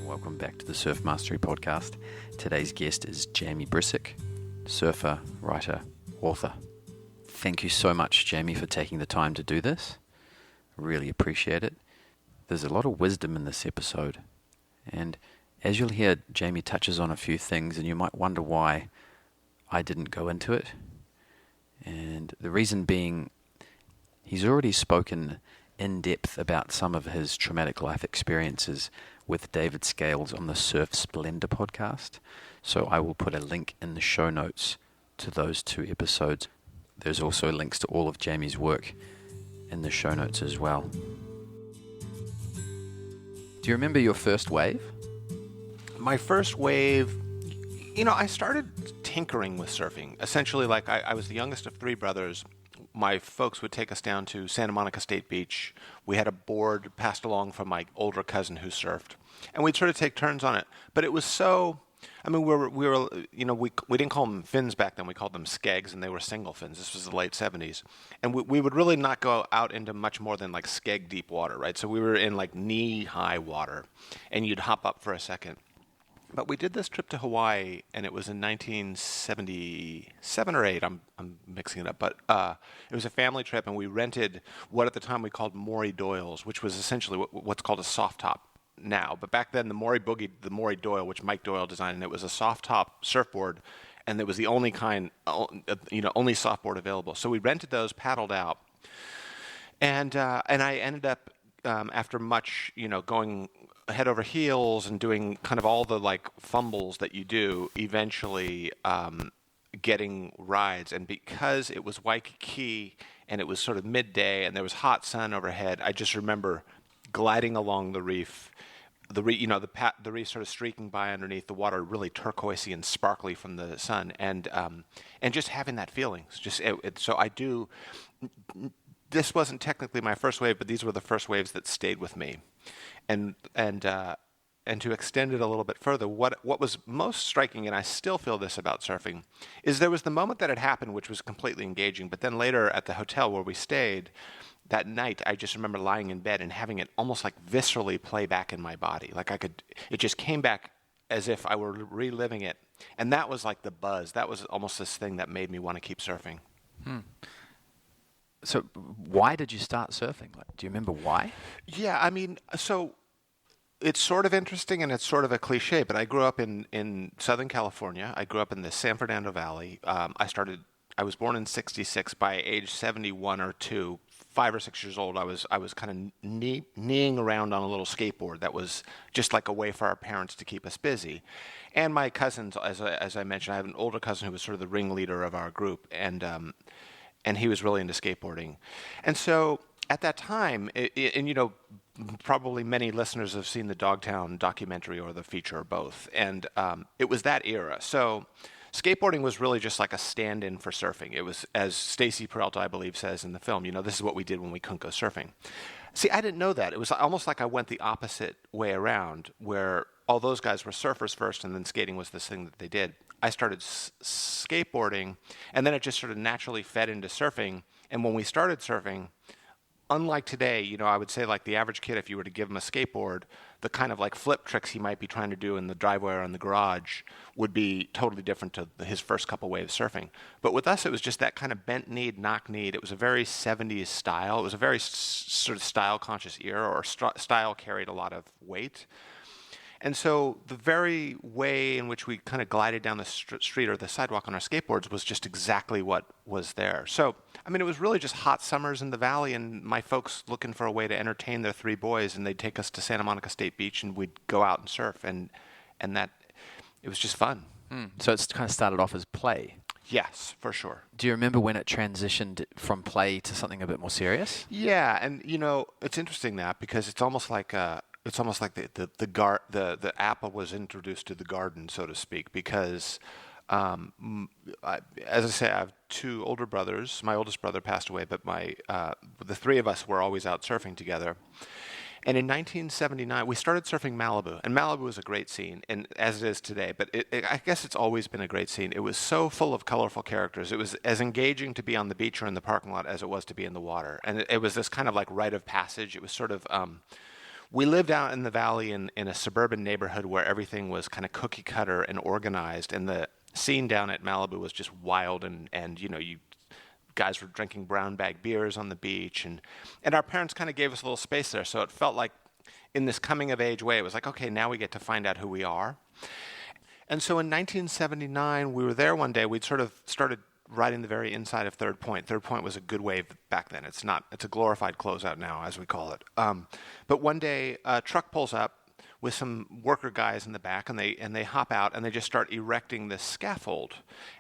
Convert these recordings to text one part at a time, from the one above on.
Welcome back to the Surf Mastery Podcast. Today's guest is Jamie Brisick, surfer, writer, author. Thank you so much, Jamie, for taking the time to do this. Really appreciate it. There's a lot of wisdom in this episode, and as you'll hear, Jamie touches on a few things, and you might wonder why I didn't go into it. And the reason being, he's already spoken in depth about some of his traumatic life experiences with David Scales on the Surf Splendor podcast. So I will put a link in the show notes to those two episodes. There's also links to all of Jamie's work in the show notes as well. Do you remember your first wave? My first wave, I started tinkering with surfing. Essentially, I was the youngest of three brothers. My folks would take us down to Santa Monica State Beach. We had a board passed along from my older cousin who surfed, and we'd sort of take turns on it. But it was so, we didn't call them fins back then. We called them skegs, and they were single fins. This was the late 70s. And we would really not go out into much more than like skeg deep water, right? So we were in like knee-high water, and you'd hop up for a second. But we did this trip to Hawaii, and it was in 1977 or 8. I'm mixing it up. But it was a family trip, and we rented what at the time we called Maury Doyles, which was essentially what's called a soft top now. But back then, the Maury Boogie, the Maury Doyle, which Mike Doyle designed, and it was a soft top surfboard, and it was the only kind, only softboard available. So we rented those, paddled out, and I ended up after much, going head over heels and doing kind of all the like fumbles that you do, eventually getting rides. And because it was Waikiki and it was sort of midday and there was hot sun overhead, I just remember gliding along the reef, the reef sort of streaking by underneath, the water really turquoisey and sparkly from the sun, and just having that feeling. So I do. This wasn't technically my first wave, but these were the first waves that stayed with me. And to extend it a little bit further, what was most striking, and I still feel this about surfing, is there was the moment that it happened, which was completely engaging. But then later at the hotel where we stayed that night, I just remember lying in bed and having it almost like viscerally play back in my body. It just came back as if I were reliving it. And that was like the buzz. That was almost this thing that made me want to keep surfing. So why did you start surfing? Do you remember why? Yeah, so it's sort of interesting and it's sort of a cliche, but I grew up in Southern California. I grew up in the San Fernando Valley. I was born in 66. By age 71 or 2, 5 or 6 years old, I was kind of kneeing around on a little skateboard that was just like a way for our parents to keep us busy. And my cousins, as I mentioned, I have an older cousin who was sort of the ringleader of our group, and he was really into skateboarding. And so at that time, probably many listeners have seen the Dogtown documentary or the feature or both. And it was that era. So skateboarding was really just like a stand-in for surfing. It was, as Stacy Peralta, I believe, says in the film, this is what we did when we couldn't go surfing. See, I didn't know that. It was almost like I went the opposite way around, where all those guys were surfers first and then skating was this thing that they did. I started skateboarding, and then it just sort of naturally fed into surfing. And when we started surfing, unlike today, I would say like the average kid, if you were to give him a skateboard, the kind of like flip tricks he might be trying to do in the driveway or in the garage would be totally different to his first couple waves surfing. But with us, it was just that kind of bent knee, knock knee. It was a very 70s style. It was a very sort of style-conscious era, or style carried a lot of weight. And so the very way in which we kind of glided down the street or the sidewalk on our skateboards was just exactly what was there. So, it was really just hot summers in the valley and my folks looking for a way to entertain their 3 boys, and they'd take us to Santa Monica State Beach and we'd go out and surf, and that it was just fun. So it's kind of started off as play. Yes, for sure. Do you remember when it transitioned from play to something a bit more serious? Yeah, and it's interesting that, because it's almost like the apple was introduced to the garden, so to speak, because as I say, I have 2 older brothers. My oldest brother passed away, but the 3 of us were always out surfing together. And in 1979, we started surfing Malibu, and Malibu was a great scene, and as it is today. But I guess it's always been a great scene. It was so full of colorful characters. It was as engaging to be on the beach or in the parking lot as it was to be in the water. And it was this kind of like rite of passage. It was sort of we lived out in the valley in a suburban neighborhood where everything was kind of cookie cutter and organized, and the scene down at Malibu was just wild, and you guys were drinking brown bag beers on the beach, and our parents kind of gave us a little space there, so it felt like in this coming of age way, it was like, okay, now we get to find out who we are. And so in 1979, we were there one day. We'd sort of started riding the very inside of Third Point. Third Point was a good wave back then. It's a glorified closeout now, as we call it. But one day, a truck pulls up with some worker guys in the back, and they hop out, and they just start erecting this scaffold.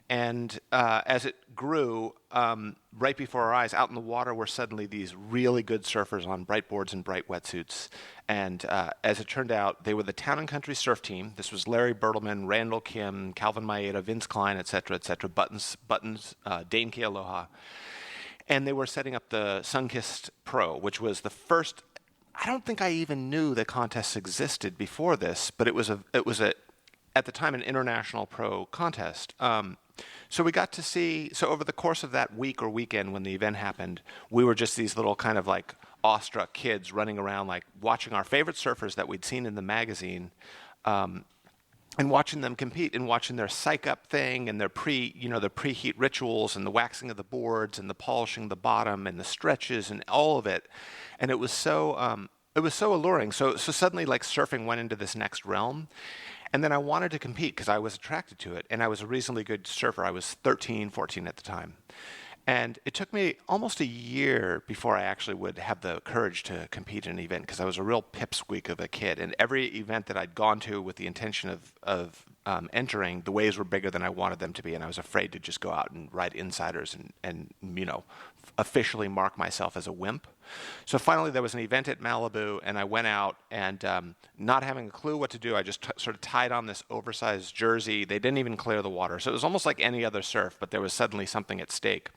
And as it grew, right before our eyes, out in the water were suddenly these really good surfers on bright boards and bright wetsuits. And as it turned out, they were the Town and Country surf team. This was Larry Bertelman, Randall Kim, Calvin Maeda, Vince Klein, et cetera, Buttons, Dane Kealoha. And they were setting up the Sunkissed Pro, which was the first. I don't think I even knew the contests existed before this, but it was at the time an international pro contest. So we got to see. So over the course of that week or weekend when the event happened, we were just these little kind of like awestruck kids running around, like watching our favorite surfers that we'd seen in the magazine, and watching them compete and watching their psych up thing and their preheat rituals and the waxing of the boards and the polishing of the bottom and the stretches and all of it. And it was so alluring. So suddenly, like, surfing went into this next realm. And then I wanted to compete because I was attracted to it. And I was a reasonably good surfer. I was 13, 14 at the time. And it took me almost a year before I actually would have the courage to compete in an event, because I was a real pipsqueak of a kid. And every event that I'd gone to with the intention of entering, the waves were bigger than I wanted them to be. And I was afraid to just go out and ride insiders and officially mark myself as a wimp. So finally there was an event at Malibu, and I went out, and not having a clue what to do, I just sort of tied on this oversized jersey. They didn't even clear the water. So it was almost like any other surf, but there was suddenly something at stake.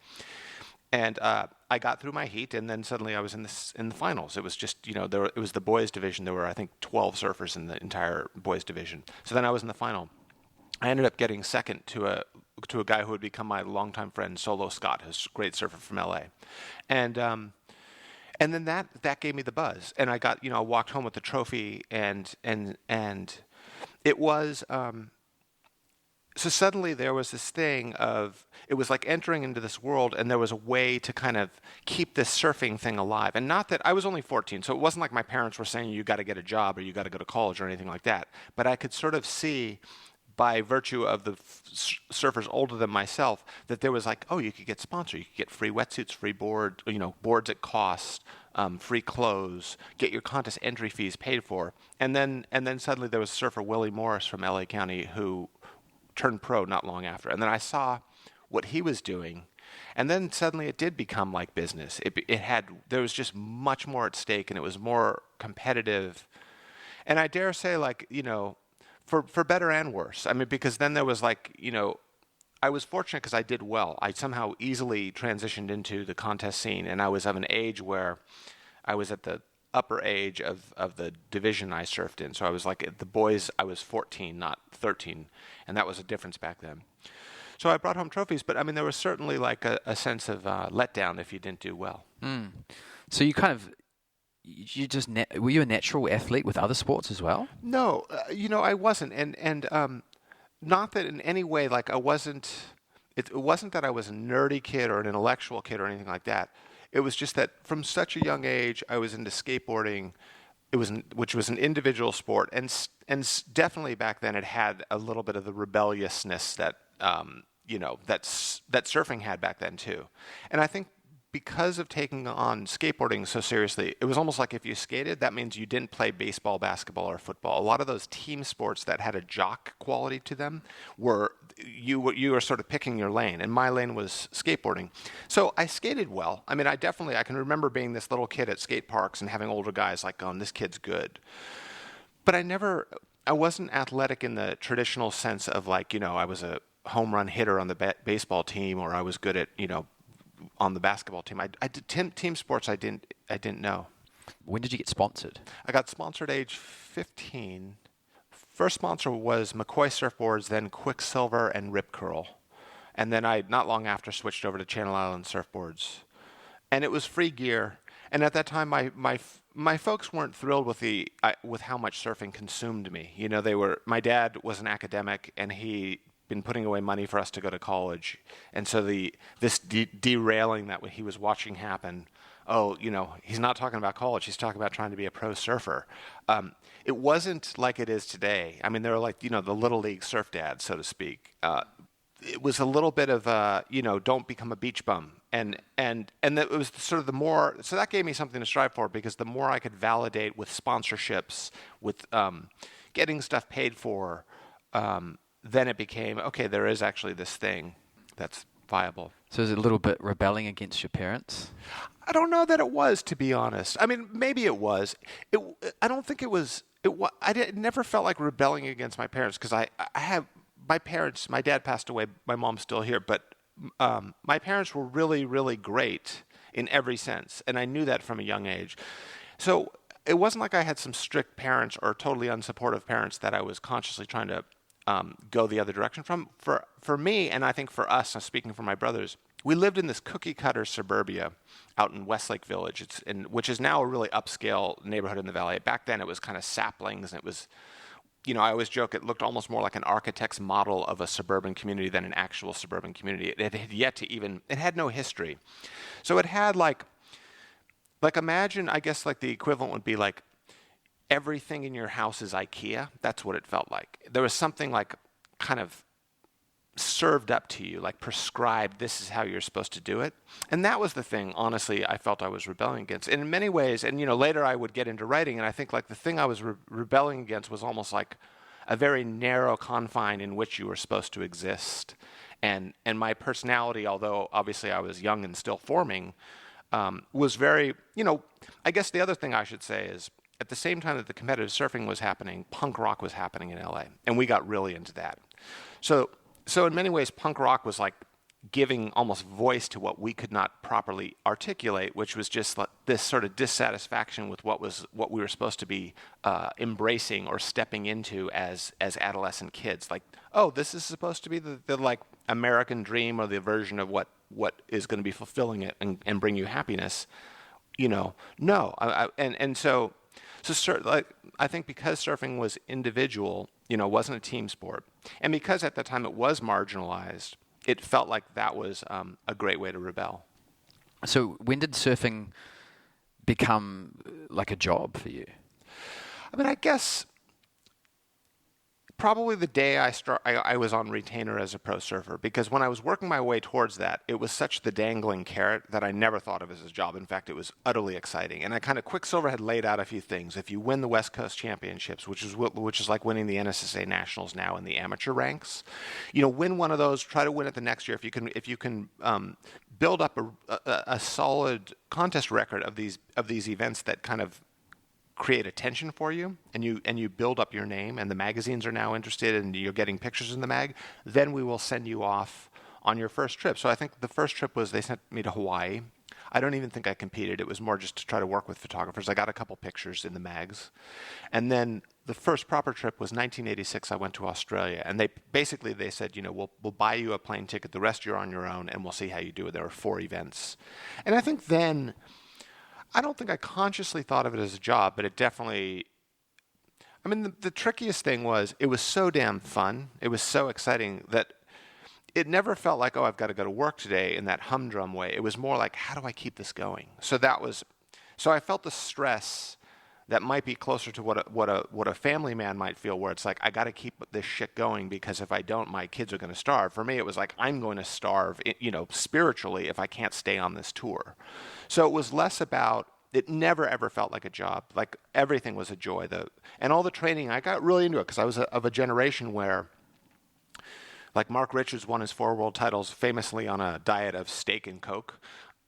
And I got through my heat, and then suddenly I was in the finals. It was just, it was the boys division. There were, I think, 12 surfers in the entire boys division. So then I was in the final. I ended up getting second to a guy who would become my longtime friend, Solo Scott, who's a great surfer from LA. And then that gave me the buzz. And I got, I walked home with the trophy, and it was, so suddenly there was this thing of, it was like entering into this world, and there was a way to kind of keep this surfing thing alive. And not that I was only 14, so it wasn't like my parents were saying you got to get a job or you got to go to college or anything like that. But I could sort of see, by virtue of the surfers older than myself, that there was like, oh, you could get sponsored, you could get free wetsuits, free board, boards at cost, free clothes, get your contest entry fees paid for. And then suddenly there was surfer Willie Morris from LA County who turned pro not long after. And then I saw what he was doing, and then suddenly it did become like business. There was just much more at stake, and it was more competitive. And I dare say, like, for better and worse. I mean, because then there was like, I was fortunate because I did well. I somehow easily transitioned into the contest scene, and I was of an age where I was at the upper age of the division I surfed in. So I was like, the boys, I was 14, not 13, and that was a difference back then. So I brought home trophies, but I mean, there was certainly like a sense of letdown if you didn't do well. Mm. So you kind of, were you a natural athlete with other sports as well? No, I wasn't, and not that in any way, like I wasn't. It wasn't that I was a nerdy kid or an intellectual kid or anything like that. It was just that from such a young age, I was into skateboarding. Which was an individual sport, and definitely back then it had a little bit of the rebelliousness that that surfing had back then too. And I think because of taking on skateboarding so seriously, it was almost like if you skated, that means you didn't play baseball, basketball, or football. A lot of those team sports that had a jock quality to them you were sort of picking your lane, and my lane was skateboarding. So I skated well. I mean, I can remember being this little kid at skate parks and having older guys like going, this kid's good. But I wasn't athletic in the traditional sense of like, I was a home run hitter on the baseball team, or I was good at, on the basketball team. I did team sports I didn't know. When did you get sponsored? I got sponsored age 15. First sponsor was McCoy Surfboards, then Quicksilver and Rip Curl. And then I, not long after, switched over to Channel Island Surfboards. And it was free gear. And at that time, my folks weren't thrilled with with how much surfing consumed me. You know, my dad was an academic, and he been putting away money for us to go to college, and so this derailing that he was watching happen. Oh, you know, he's not talking about college. He's talking about trying to be a pro surfer. It wasn't like it is today. I mean, there were like, you know, the little league surf dads, so to speak. It was a little bit of you know, don't become a beach bum, and it was sort of the more. So that gave me something to strive for, because the more I could validate with sponsorships, with getting stuff paid for, then it became, okay, there is actually this thing that's viable. So is it a little bit rebelling against your parents? I don't know that it was, to be honest. I mean, maybe it was. I don't think it was. It never felt like rebelling against my parents, because I have my parents. My dad passed away. My mom's still here, but my parents were really, really great in every sense, and I knew that from a young age. So it wasn't like I had some strict parents or totally unsupportive parents that I was consciously trying to go the other direction from. For me, and I think for us, I'm speaking for my brothers, we lived in this cookie-cutter suburbia out in Westlake Village, which is now a really upscale neighborhood in the valley. Back then, it was kind of saplings, and it was, you know, I always joke, it looked almost more like an architect's model of a suburban community than an actual suburban community. It had yet to even, it had no history. So it had like imagine, I guess like the equivalent would be like, everything in your house is IKEA. That's what it felt like. There was something like kind of served up to you, like prescribed, this is how you're supposed to do it. And that was the thing, honestly, I felt I was rebelling against. And in many ways, and you know, later I would get into writing, and I think like the thing I was rebelling against was almost like a very narrow confine in which you were supposed to exist. And my personality, although obviously I was young and still forming, was very, you know, I guess the other thing I should say is, at the same time that the competitive surfing was happening, punk rock was happening in LA, and we got really into that. So in many ways, punk rock was like giving almost voice to what we could not properly articulate, which was just like this sort of dissatisfaction with what we were supposed to be embracing or stepping into as adolescent kids. Like, oh, this is supposed to be the like American dream, or the version of what is going to be fulfilling it and bring you happiness. You know, no, So, like, I think because surfing was individual, you know, wasn't a team sport, and because at that time it was marginalized, it felt like that was a great way to rebel. So when did surfing become like a job for you? I mean, I guess probably the day I was on retainer as a pro surfer, because when I was working my way towards that, it was such the dangling carrot that I never thought of as a job. In fact, it was utterly exciting. And I kind of, Quicksilver had laid out a few things. If you win the West Coast Championships, which is like winning the NSSA Nationals now in the amateur ranks, you know, win one of those, try to win it the next year. If you can build up a solid contest record of these events that kind of create attention for you, and you build up your name, and the magazines are now interested, and you're getting pictures in the mag, then we will send you off on your first trip. So I think the first trip was, they sent me to Hawaii. I don't even think I competed. It was more just to try to work with photographers. I got a couple pictures in the mags. And then the first proper trip was 1986. I went to Australia, and they said, you know, we'll buy you a plane ticket. The rest you're on your own, and we'll see how you do it. There were 4 events. And I think then, I don't think I consciously thought of it as a job, but it definitely, I mean, the trickiest thing was, it was so damn fun. It was so exciting that it never felt like, oh, I've got to go to work today in that humdrum way. It was more like, how do I keep this going? So I felt the stress that might be closer to what a family man might feel, where it's like, I got to keep this shit going, because if I don't, my kids are going to starve. For me, it was like, I'm going to starve, you know, spiritually, if I can't stay on this tour. So it was less about, it never ever felt like a job. Like, everything was a joy. And all the training, I got really into it, because I was of a generation where, like, Mark Richards won his 4 world titles famously on a diet of steak and Coke.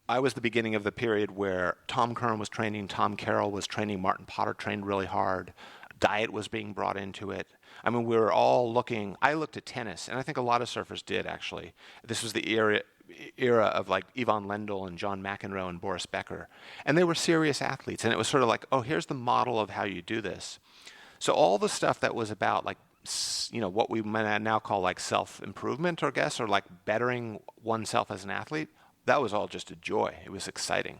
I was the beginning of the period where Tom Curran was training, Tom Carroll was training, Martin Potter trained really hard. Diet was being brought into it. I mean, we were all looking, I looked at tennis, and I think a lot of surfers did, actually. This was the era of like Yvonne Lendl and John McEnroe and Boris Becker. And they were serious athletes, and it was sort of like, oh, here's the model of how you do this. So all the stuff that was about, like, you know, what we might now call like self-improvement, I guess, or like bettering oneself as an athlete, that was all just a joy. It was exciting.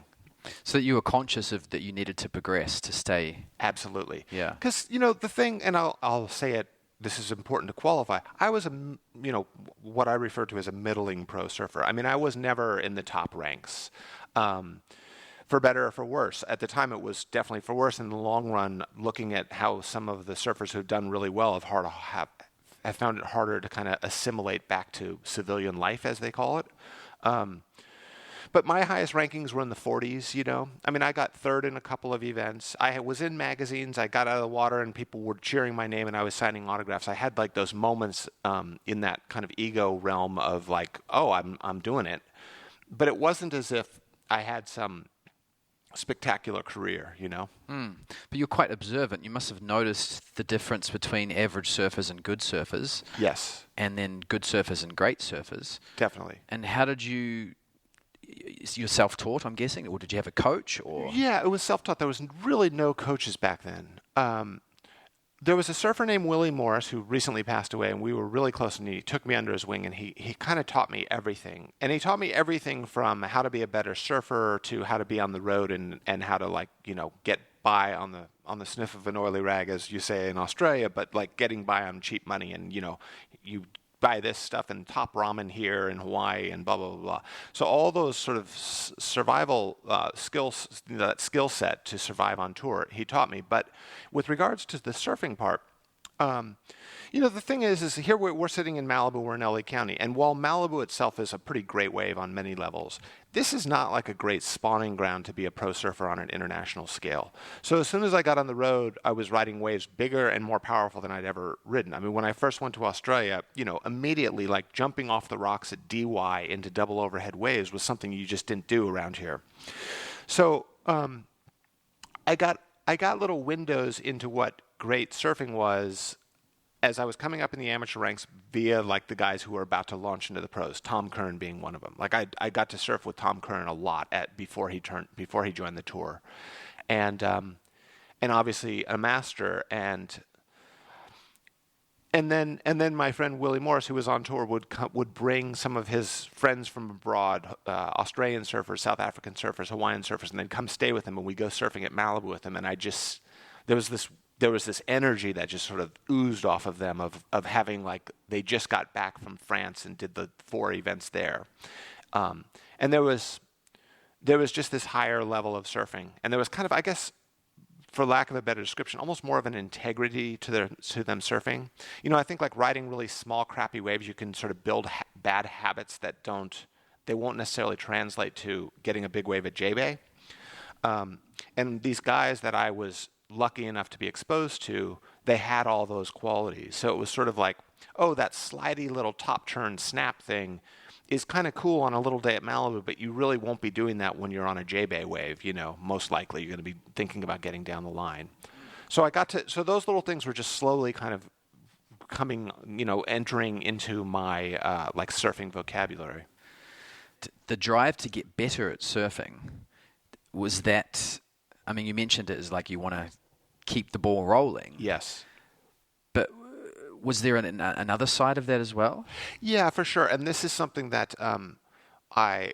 So you were conscious of that you needed to progress to stay. Absolutely. Yeah. Because, the thing, and I'll say it, this is important to qualify. I was what I refer to as a middling pro surfer. I mean, I was never in the top ranks. For better or for worse. At the time, it was definitely for worse. In the long run, looking at how some of the surfers who've done really well have found it harder to kind of assimilate back to civilian life, as they call it. But my highest rankings were in the 40s, I mean, I got third in a couple of events. I was in magazines. I got out of the water and people were cheering my name and I was signing autographs. I had like those moments in that kind of ego realm of like, oh, I'm doing it. But it wasn't as if I had some spectacular career, But you're quite observant. You must have noticed the difference between average surfers and good surfers. Yes. And then good surfers and great surfers. Definitely. And how did you're self-taught, I'm guessing, or did you have a coach? Or Yeah, it was self-taught. There was really no coaches back then. There was a surfer named Willie Morris who recently passed away, and we were really close, and he took me under his wing, and he kind of taught me everything. And he taught me everything from how to be a better surfer to how to be on the road and how to, get by on the sniff of an oily rag, as you say in Australia, but, getting by on cheap money. And, you buy this stuff and top ramen here in Hawaii and blah, blah, blah, blah. So all those sort of survival skills, that skill set to survive on tour, he taught me. But with regards to the surfing part, the thing is here we're sitting in Malibu, we're in LA County, and while Malibu itself is a pretty great wave on many levels, this is not like a great spawning ground to be a pro surfer on an international scale. So as soon as I got on the road, I was riding waves bigger and more powerful than I'd ever ridden. I mean, when I first went to Australia, immediately jumping off the rocks at DY into double overhead waves was something you just didn't do around here. So I got little windows into what great surfing was as I was coming up in the amateur ranks via the guys who were about to launch into the pros, Tom Curran being one of them. I got to surf with Tom Curran a lot before he joined the tour, and obviously a master, and then my friend Willie Morris, who was on tour, would bring some of his friends from abroad, Australian surfers, South African surfers, Hawaiian surfers, and then come stay with him, and we go surfing at Malibu with him, and there was this energy that just sort of oozed off of them of having they just got back from France and did the 4 events there. And there was just this higher level of surfing. And there was kind of, I guess, for lack of a better description, almost more of an integrity to them surfing. I think riding really small, crappy waves, you can sort of build bad habits that they won't necessarily translate to getting a big wave at J-Bay. And these guys that I was lucky enough to be exposed to, they had all those qualities. So it was sort of that slidey little top turn snap thing is kind of cool on a little day at Malibu, but you really won't be doing that when you're on a J-Bay wave. Most likely you're going to be thinking about getting down the line. So so those little things were just slowly kind of coming, entering into my surfing vocabulary. The drive to get better at surfing, was that, I mean, you mentioned it as you want to keep the ball rolling. Yes. But was there another side of that as well? Yeah, for sure. And this is something that I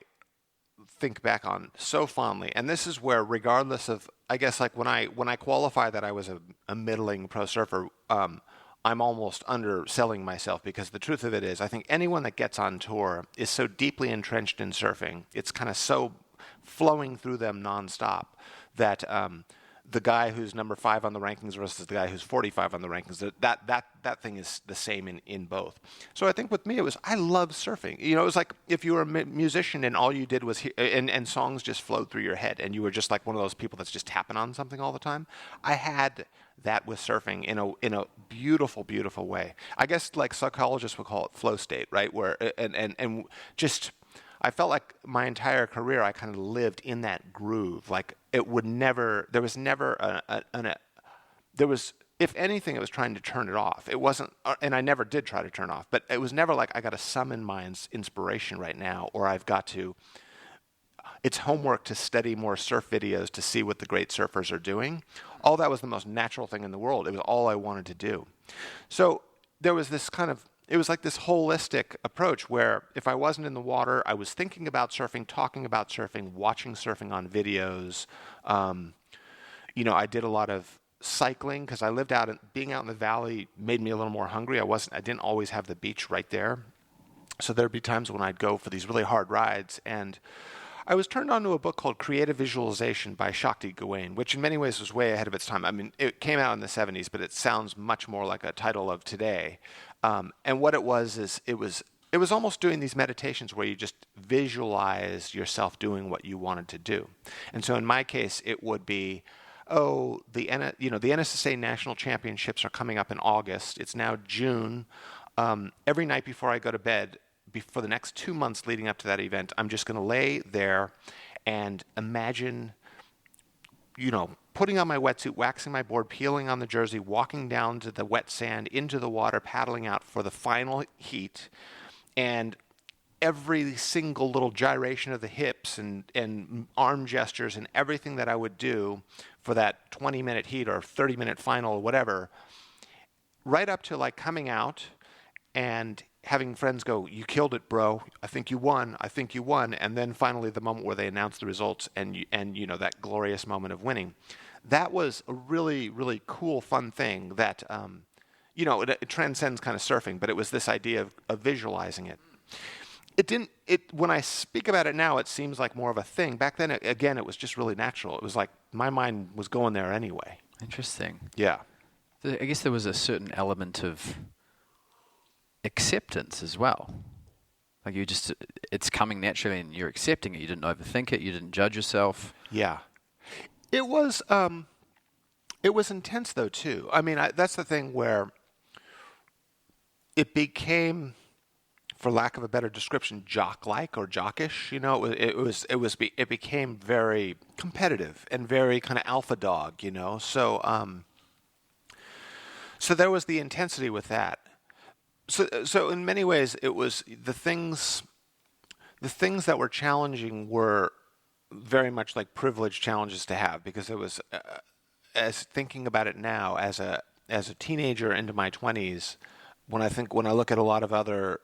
think back on so fondly. And this is where, regardless of, I guess, when I qualify that I was a middling pro surfer, I'm almost underselling myself, because the truth of it is, I think anyone that gets on tour is so deeply entrenched in surfing, it's kind of so flowing through them nonstop that the guy who's number 5 on the rankings versus the guy who's 45 on the rankings, that thing is the same in both. So I think with me, it was, I love surfing. It was like if you were a musician and all you did was and songs just flowed through your head, and you were just one of those people that's just tapping on something all the time. I had that with surfing in a beautiful, beautiful way. I guess psychologists would call it flow state, right? Where and just, I felt like my entire career I kind of lived in that groove. It would never, there was never there was, if anything, it was trying to turn it off. It wasn't, and I never did try to turn off, but it was never I got to summon my inspiration right now, or I've got to, it's homework to study more surf videos to see what the great surfers are doing. All that was the most natural thing in the world. It was all I wanted to do. So there was this kind of it was like this holistic approach where if I wasn't in the water, I was thinking about surfing, talking about surfing, watching surfing on videos. I did a lot of cycling because I lived out, being out in the valley made me a little more hungry. I didn't always have the beach right there. So there'd be times when I'd go for these really hard rides, and I was turned on to a book called Creative Visualization by Shakti Gawain, which in many ways was way ahead of its time. I mean, it came out in the 70s, but it sounds much more like a title of today. And what it was is it was almost doing these meditations where you just visualize yourself doing what you wanted to do. And so in my case, it would be, the NSSA National Championships are coming up in August. It's now June. Every night before I go to bed, for the next 2 months leading up to that event, I'm just going to lay there and imagine, putting on my wetsuit, waxing my board, peeling on the jersey, walking down to the wet sand, into the water, paddling out for the final heat. And every single little gyration of the hips and arm gestures and everything that I would do for that 20-minute heat or 30-minute final or whatever, right up to like coming out and having friends go, "You killed it, bro. I think you won. I think you won." And then finally the moment where they announce the results and that glorious moment of winning. That was a really, really cool, fun thing that, it transcends kind of surfing, but it was this idea of visualizing it. When I speak about it now, it seems like more of a thing. Back then, again, it was just really natural. It was like my mind was going there anyway. Interesting. Yeah. I guess there was a certain element of acceptance as well. Like it's coming naturally and you're accepting it. You didn't overthink it. You didn't judge yourself. Yeah. It was intense though too. I mean, that's the thing where it became, for lack of a better description, jock-like or jockish. It became very competitive and very kind of alpha dog. So there was the intensity with that. So in many ways, it was the things that were challenging were very much like privileged challenges to have, because it was, as thinking about it now, as a teenager into my 20s, when I look at a lot of other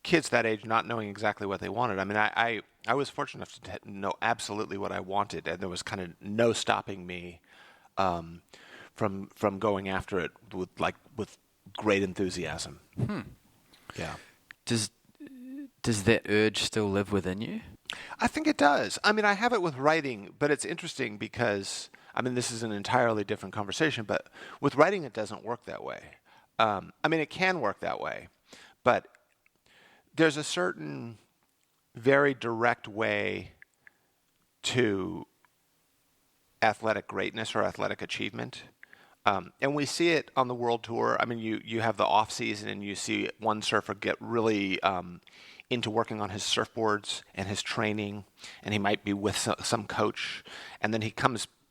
kids that age not knowing exactly what they wanted. I mean, I was fortunate enough to know absolutely what I wanted, and there was kind of no stopping me from going after it with great enthusiasm. Yeah. Does that urge still live within you? I think it does. I mean, I have it with writing, but it's interesting because, I mean, this is an entirely different conversation, but with writing, it doesn't work that way. I mean, it can work that way, but there's a certain very direct way to athletic greatness or athletic achievement. And we see it on the world tour. I mean, you have the off season and you see one surfer get really into working on his surfboards and his training, and he might be with some coach, and then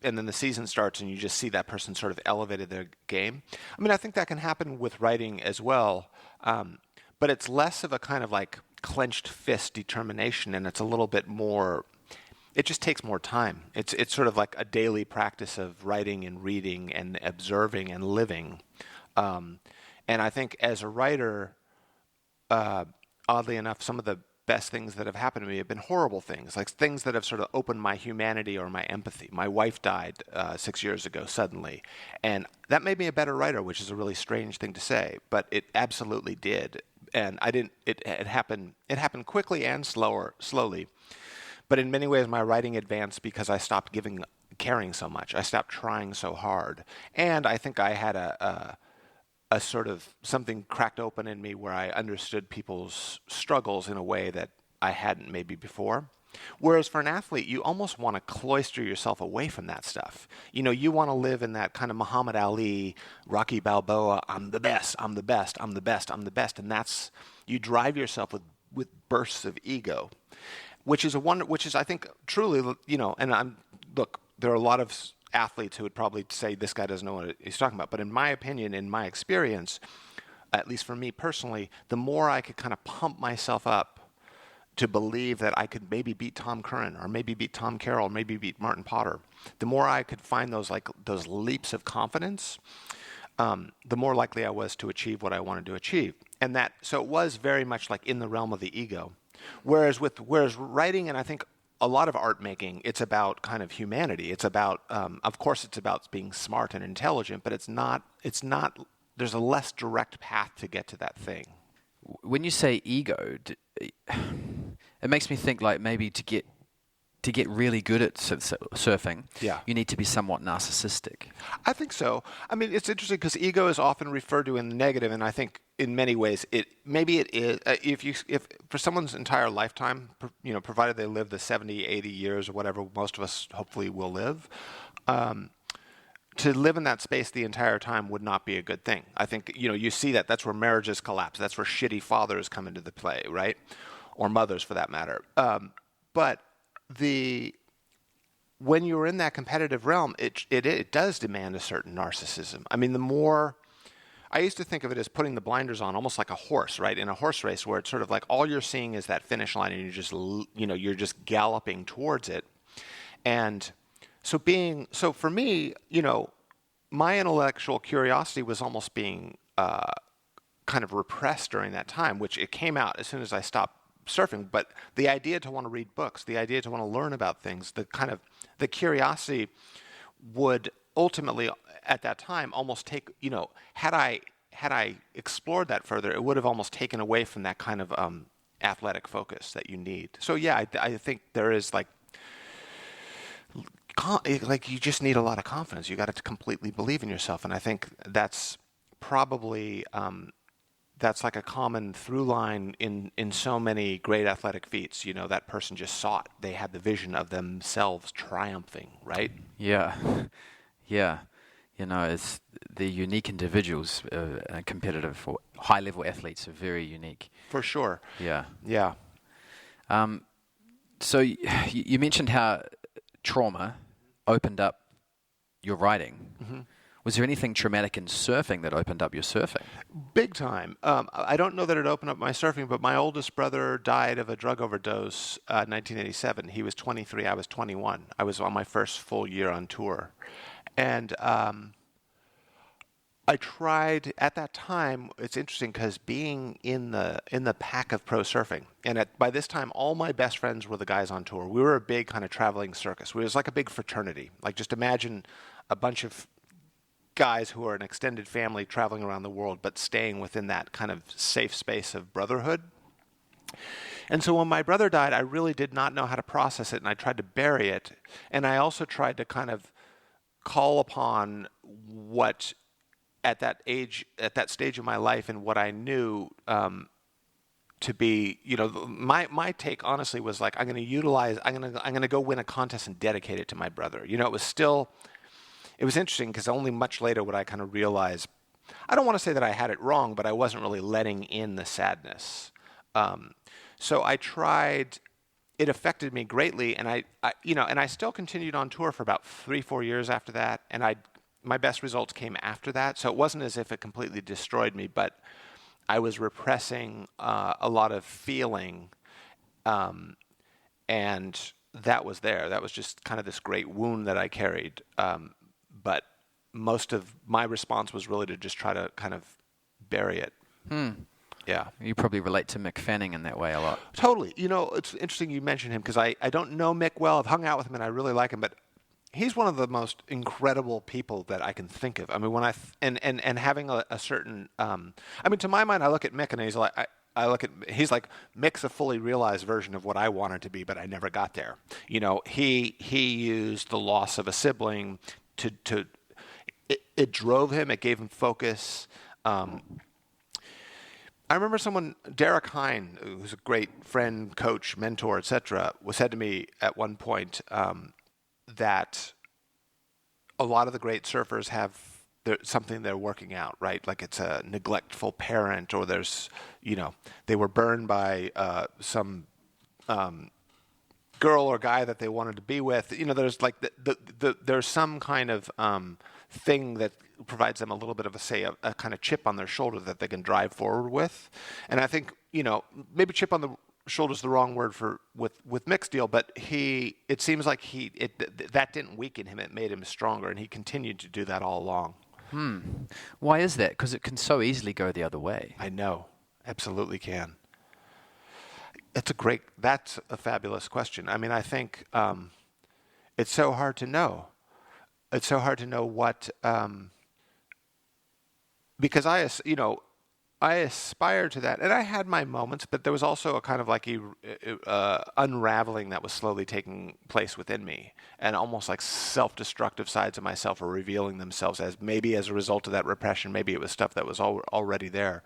and then the season starts and you just see that person sort of elevated their game. I mean, I think that can happen with writing as well, but it's less of a kind of like clenched fist determination, and it's a little bit more. It just takes more time. It's sort of like a daily practice of writing and reading and observing and living. And I think as a writer, oddly enough, some of the best things that have happened to me have been horrible things, like things that have sort of opened my humanity or my empathy. My wife died 6 years ago suddenly, and that made me a better writer, which is a really strange thing to say, but it absolutely did. And it happened quickly and slowly. But in many ways, my writing advanced because I stopped caring so much. I stopped trying so hard. And I think I had a sort of something cracked open in me where I understood people's struggles in a way that I hadn't maybe before. Whereas for an athlete, you almost want to cloister yourself away from that stuff. You want to live in that kind of Muhammad Ali, Rocky Balboa, I'm the best, I'm the best, I'm the best, I'm the best. And you drive yourself with bursts of ego. Which is I think truly, and look, there are a lot of athletes who would probably say this guy doesn't know what he's talking about. But in my opinion, in my experience, at least for me personally, the more I could kind of pump myself up to believe that I could maybe beat Tom Curran or maybe beat Tom Carroll, or maybe beat Martin Potter, the more I could find those leaps of confidence, the more likely I was to achieve what I wanted to achieve. so it was very much like in the realm of the ego. Whereas writing, and I think a lot of art making, it's about kind of humanity. It's about, of course, it's about being smart and intelligent, but it's not. There's a less direct path to get to that thing. When you say ego, it makes me think like maybe to get really good at surfing, you need to be somewhat narcissistic. I think so. I mean, it's interesting because ego is often referred to in the negative, and I think in many ways it is. If for someone's entire lifetime, provided they live the 70, 80 years or whatever most of us hopefully will live, to live in that space the entire time would not be a good thing. I think you see that. That's where marriages collapse. That's where shitty fathers come into the play, right? Or mothers, for that matter. But when you're in that competitive realm, it does demand a certain narcissism. I mean, I used to think of it as putting the blinders on, almost like a horse, right? In a horse race, where it's sort of like all you're seeing is that finish line, and you're just galloping towards it. And so for me, my intellectual curiosity was almost being kind of repressed during that time, which it came out as soon as I stopped surfing. But the idea to want to read books, the idea to want to learn about things, the curiosity would ultimately at that time almost take, had I explored that further, it would have almost taken away from that kind of athletic focus that you need. So yeah, I think there is like you just need a lot of confidence. You got to completely believe in yourself, and I think that's probably that's like a common through line in so many great athletic feats. That person just saw it. They had the vision of themselves triumphing, right? Yeah. It's the unique individuals, competitive or high-level athletes are very unique. For sure. Yeah. So you mentioned how trauma opened up your writing. Mm-hmm. Was there anything traumatic in surfing that opened up your surfing? Big time. I don't know that it opened up my surfing, but my oldest brother died of a drug overdose in 1987. He was 23, I was 21. I was on my first full year on tour. And I tried, at that time, it's interesting because being in the pack of pro surfing, and by this time, all my best friends were the guys on tour. We were a big kind of traveling circus. It was like a big fraternity. Like just imagine a bunch of guys who are an extended family traveling around the world, but staying within that kind of safe space of brotherhood. And so when my brother died, I really did not know how to process it, and I tried to bury it. And I also tried to kind of call upon what, at that stage of my life, and what I knew to be, my take honestly was like, I'm going to go win a contest and dedicate it to my brother. It was interesting because only much later would I kind of realize, I don't want to say that I had it wrong, but I wasn't really letting in the sadness. So I tried. It affected me greatly, and I still continued on tour for about 3-4 years after that, and my best results came after that. So it wasn't as if it completely destroyed me, but I was repressing a lot of feeling, and that was there. That was just kind of this great wound that I carried. But most of my response was really to just try to kind of bury it. Yeah. You probably relate to Mick Fanning in that way a lot. Totally. It's interesting you mention him because I don't know Mick well. I've hung out with him and I really like him, but he's one of the most incredible people that I can think of. I mean, and having a certain, to my mind, I look at Mick and he's like, he's like Mick's a fully realized version of what I wanted to be, but I never got there. He used the loss of a sibling it drove him. It gave him focus. I remember Derek Hine, who's a great friend, coach, mentor, etc., said to me at one point that a lot of the great surfers have something they're working out, right? Like it's a neglectful parent, or there's, they were burned by some girl or guy that they wanted to be with. There's like there's some kind of thing that provides them a little bit of a kind of chip on their shoulder that they can drive forward with. And I think, maybe chip on the shoulder is the wrong word with Mick's deal, but it seems like that didn't weaken him. It made him stronger, and he continued to do that all along. Why is that? Because it can so easily go the other way. I know. Absolutely can. That's a fabulous question. I mean, I think it's so hard to know. It's so hard to know what, because I aspired to that, and I had my moments, but there was also a kind of like unraveling that was slowly taking place within me, and almost like self-destructive sides of myself are revealing themselves as maybe as a result of that repression. Maybe it was stuff that was already there,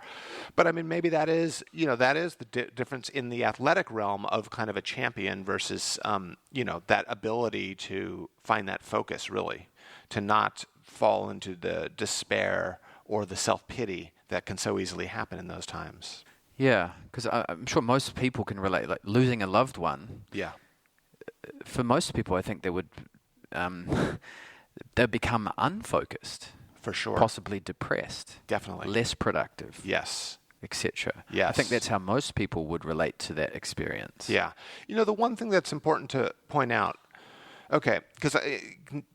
but I mean, maybe that is the difference in the athletic realm of kind of a champion versus that ability to find that focus, really, to not fall into the despair or the self-pity that can so easily happen in those times. Yeah, because I'm sure most people can relate. Like losing a loved one. Yeah. For most people, I think they would they become unfocused, For sure. possibly depressed, Definitely. less productive, Yes. etc. Yes. I think that's how most people would relate to that experience. Yeah. The one thing that's important to point out, okay, because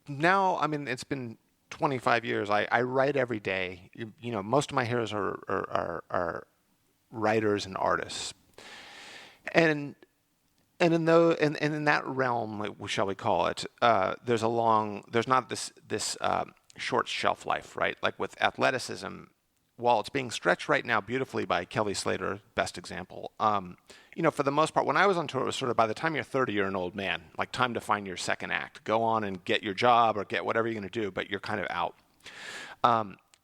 now, I mean, it's been 25 years. I write every day. Most of my heroes are writers and artists, and in that realm, shall we call it? There's not this short shelf life, right? Like with athleticism, while it's being stretched right now beautifully by Kelly Slater, best example. For the most part, when I was on tour, it was sort of by the time you're 30, you're an old man. Like time to find your second act. Go on and get your job or get whatever you're going to do, but you're kind of out.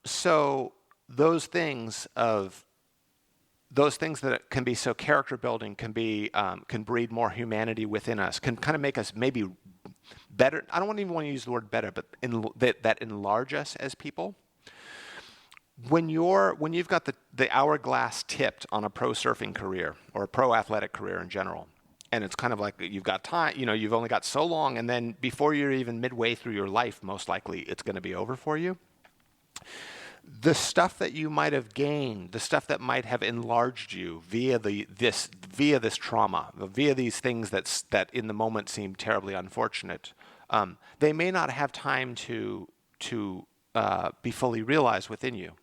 So those things that can be so character building can breed more humanity within us, can kind of make us maybe better. I don't even want to use the word better, but that enlarge us as people. When you've got the hourglass tipped on a pro surfing career or a pro athletic career in general, and it's kind of like you've got time, you've only got so long, and then before you're even midway through your life, most likely it's going to be over for you. The stuff that you might have gained, the stuff that might have enlarged you via this trauma, via these things that in the moment seem terribly unfortunate, they may not have time to be fully realized within you.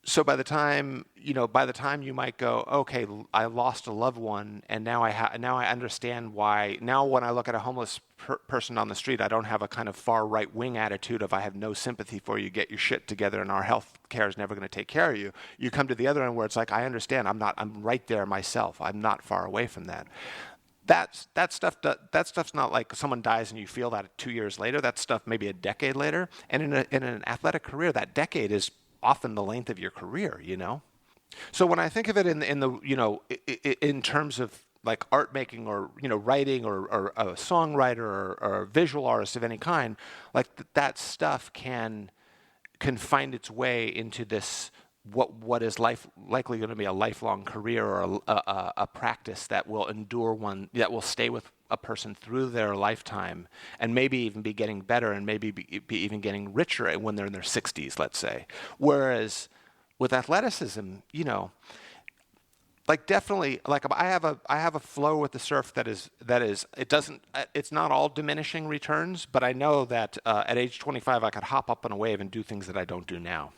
So by the time you might go, okay, I lost a loved one, and now I understand why. Now when I look at a homeless person on the street, I don't have a kind of far right wing attitude of I have no sympathy for you, get your shit together, and our health care is never going to take care of you. You come to the other end where it's like, I understand, I'm right there myself. I'm not far away from that. That stuff's not like someone dies and you feel that 2 years later. That stuff maybe a decade later. And in an athletic career, that decade is often the length of your career. So when I think of it in terms of like art making or writing or a songwriter or a visual artist of any kind, like that stuff can find its way into this. What is likely going to be a lifelong career or a practice that will endure that will stay with a person through their lifetime, and maybe even be getting better, and maybe be even getting richer when they're in their 60s, let's say. Whereas with athleticism, like definitely, like I have a flow with the surf that is it's not all diminishing returns, but I know that at age 25 I could hop up on a wave and do things that I don't do now.